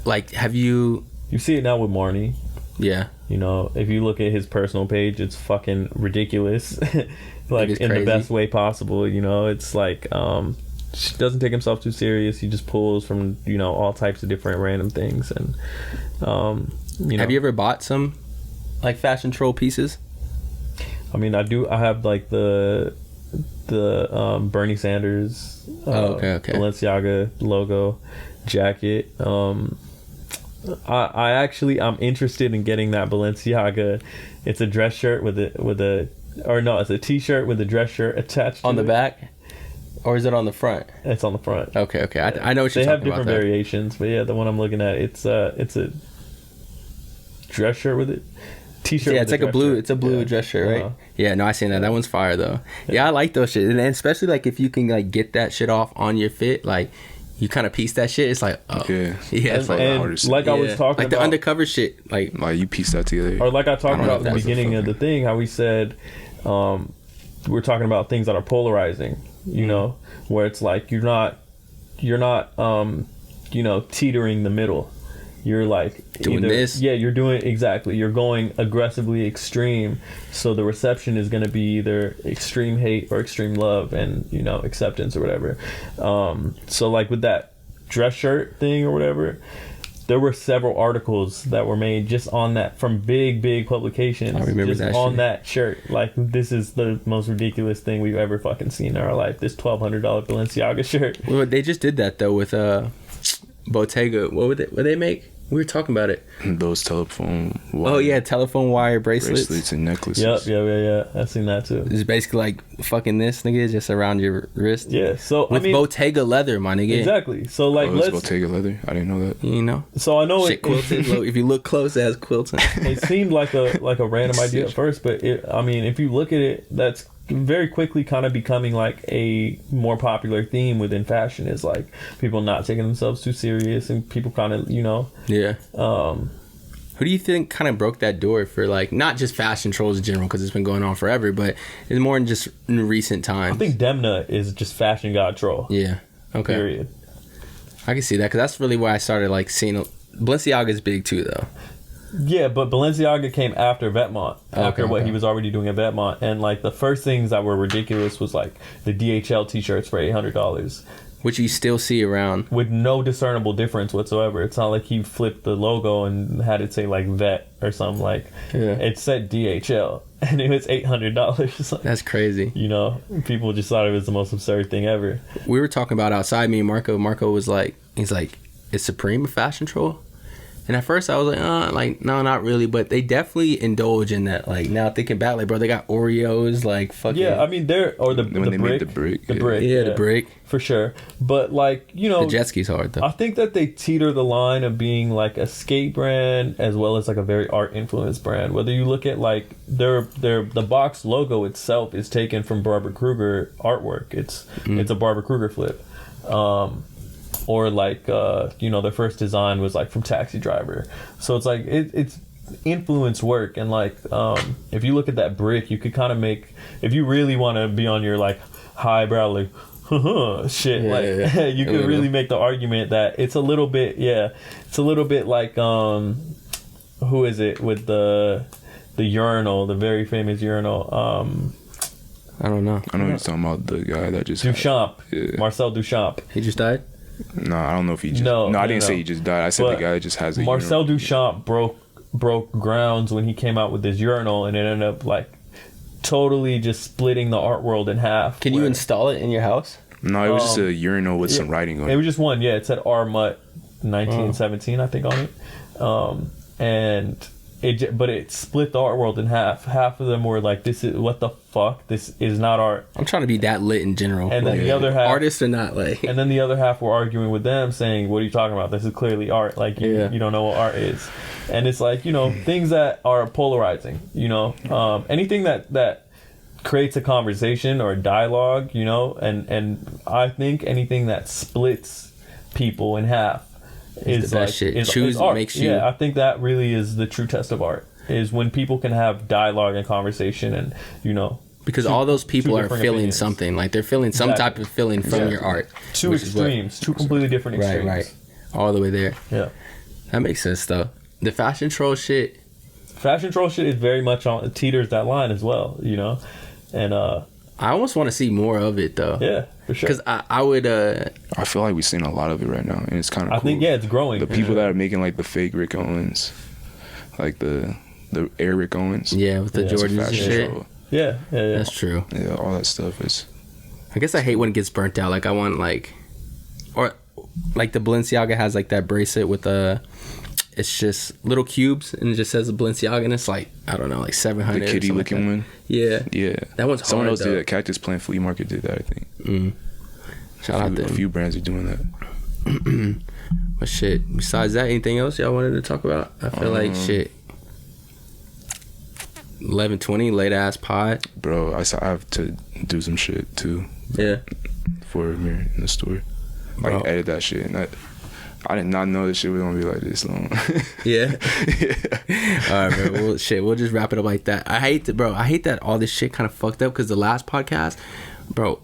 Like, have you see it now with Marnie? Yeah, you know, if you look at his personal page, it's fucking ridiculous. Like, in crazy. The best way possible, you know. It's like he doesn't take himself too serious. He just pulls from, you know, all types of different random things. And you know, have you ever bought some like fashion troll pieces? I mean, I have like the Bernie Sanders Balenciaga logo jacket. I'm interested in getting that Balenciaga. It's a dress shirt it's a t-shirt with a dress shirt attached on to the back, or is it on the front? It's on the front. Okay. I know what you're talking about. They have different variations, but yeah, the one I'm looking at, it's a dress shirt with it. T-shirt. Yeah, it's like a blue. It's a blue dress shirt, right? Yeah, no, I seen that. That one's fire though. Yeah, I like those shit, and especially like if you can like get that shit off on your fit, like you kind of piece that shit. It's like, oh yeah, it's like I was talking like about the undercover shit, like you piece that together, or like I talked about at the beginning of the thing, how we said we're talking about things that are polarizing, you know, where it's like you're not you know, teetering the middle. You're like doing this. Yeah, you're doing exactly. You're going aggressively extreme. So the reception is going to be either extreme hate or extreme love, and, you know, acceptance or whatever. So like with that dress shirt thing or whatever, there were several articles that were made just on that from big publications. I remember just that on shit. That shirt. Like, this is the most ridiculous thing we've ever fucking seen in our life. This $1,200 Balenciaga shirt. Well, they just did that though with Bottega. What would they make? We were talking about it. Those telephone wire Oh yeah, telephone wire bracelets. and necklaces. Yep. I've seen that too. It's basically like fucking this, nigga, just around your wrist. Yeah. So With Bottega leather, my nigga. exactly. So like, It's Bottega leather. I didn't know that. You know. So I know Shit quilted. Look, if you look close, it has quilting. it seemed like a random idea at first, but if you look at it, that's very quickly kind of becoming like a more popular theme within fashion, is like people not taking themselves too serious and people kind of, Yeah. Who do you think kind of broke that door for like not just fashion trolls in general, because it's been going on forever, but it's more in just in recent times? I think Demna is just fashion god troll. Yeah. Okay. Period. I can see that, because that's really why I started like seeing Balenciaga's big too, though. Yeah, but Balenciaga came after Vetements, after what okay. he was already doing at Vetements, and like the first things that were ridiculous was like the DHL t-shirts for $800, Which you still see around. with no discernible difference whatsoever. It's not like he flipped the logo and had it say like Vet or something. Like it said DHL and it was $800. That's crazy. People just thought it was the most absurd thing ever. We were talking about outside, me and Marco. Marco was like, he's like, is Supreme a fashion troll? And at first I was like, no, not really. But they definitely indulge in that. Like, now thinking back, like, bro, they got Oreos, like, fucking. Yeah, I mean, the They made the brick. The brick. Yeah, the brick. For sure. But, like, The jet ski's hard, though. I think that they teeter the line of being, like, a skate brand as well as, like, a very art-influenced brand. Whether you look at, like, the box logo itself is taken from Barbara Kruger artwork. It's a Barbara Kruger flip. Or like their first design was like from Taxi Driver, so it's like it's influence work. And like if you look at that brick, you could kind of make, if you really want to be on your like highbrow like shit, you could really make the argument that it's a little bit like who is it with the urinal, the very famous urinal, I don't know. I know you're talking about the guy that just Duchamp. Yeah. Marcel Duchamp. He just died? No, I don't know if he just. No, I didn't say he just died. I said the guy that just has a Marcel urinal. Duchamp broke grounds when he came out with his urinal, and it ended up like totally just splitting the art world in half. Can you install it in your house? No, it was just a urinal with some writing on it. It was just one. Yeah, it said R Mutt 1917, I think, on it. And it split the art world in half. Half of them were like, "This is what the fuck? This is not art." I'm trying to be that lit in general. And then the other half, artists are not like. And then the other half were arguing with them, saying, "What are you talking about? This is clearly art. Like you don't know what art is." And it's like, things that are polarizing. Anything that creates a conversation or a dialogue. And I think anything that splits people in half is the best like shit. is art. Makes you. Yeah, I think that really is the true test of art. Is when people can have dialogue and conversation, and because all those people are different feeling opinions. something. Like they're feeling some type of feeling from your art. Two which is what- extremes, two completely different extremes. Right. All the way there. Yeah. That makes sense though. The fashion troll shit. Fashion troll shit is very much on teeters that line as well, and I almost want to see more of it though. yeah, for sure. Because I would. I feel like we're seeing a lot of it right now, and it's kind of. I think it's growing. The people that are making like the fake Rick Owens, like the Air Rick Owens. Yeah, with the It's a Jordans and fashion shit. show. Yeah. That's true. Yeah, all that stuff is. I guess I hate when it gets burnt out. Like I want or like the Balenciaga has like that bracelet with it's just little cubes and it just says Balenciaga and it's like, I don't know, like 700. The kitty looking one. Yeah. That one's Someone hard, else though. did that. Cactus Plant Flea Market did that, I think. Shout out to A them. few brands are doing that. But shit, besides that, anything else y'all wanted to talk about? I feel like shit. 11:20, late ass pod. Bro, I have to do some shit too. Yeah. For me in the store. Like Bro. edit that shit. And I did not know this shit was gonna be like this long. Yeah. All right, bro. Well, shit, we'll just wrap it up like that. I hate that all this shit kind of fucked up because the last podcast, bro,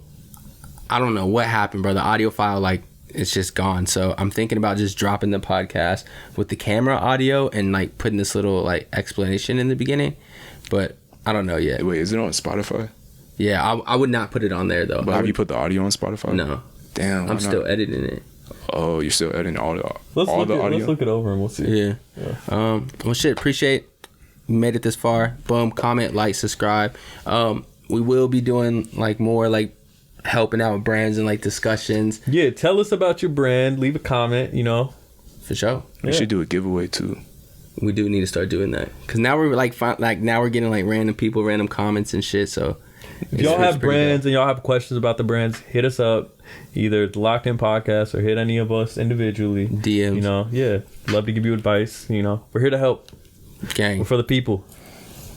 I don't know what happened, bro. The audio file, like, it's just gone. So I'm thinking about just dropping the podcast with the camera audio and like putting this little like explanation in the beginning. But I don't know yet. Wait, is it on Spotify? Yeah, I would not put it on there though. But have you put the audio on Spotify? No. Damn. I'm still editing it. Oh, you're still editing all the audio? Let's look it over and we'll see. Yeah. Well, shit. Appreciate you made it this far. Boom. Comment, like, subscribe. We will be doing like more like helping out with brands and like discussions. Yeah, tell us about your brand. Leave a comment. For sure. We should do a giveaway too. We do need to start doing that because now we're now we're getting like random people, random comments and shit. So if y'all have brands and y'all have questions about the brands, hit us up, either the Locked In Podcast or hit any of us individually. DMs. You know, love to give you advice. You know, we're here to help. Gang. We're for the people.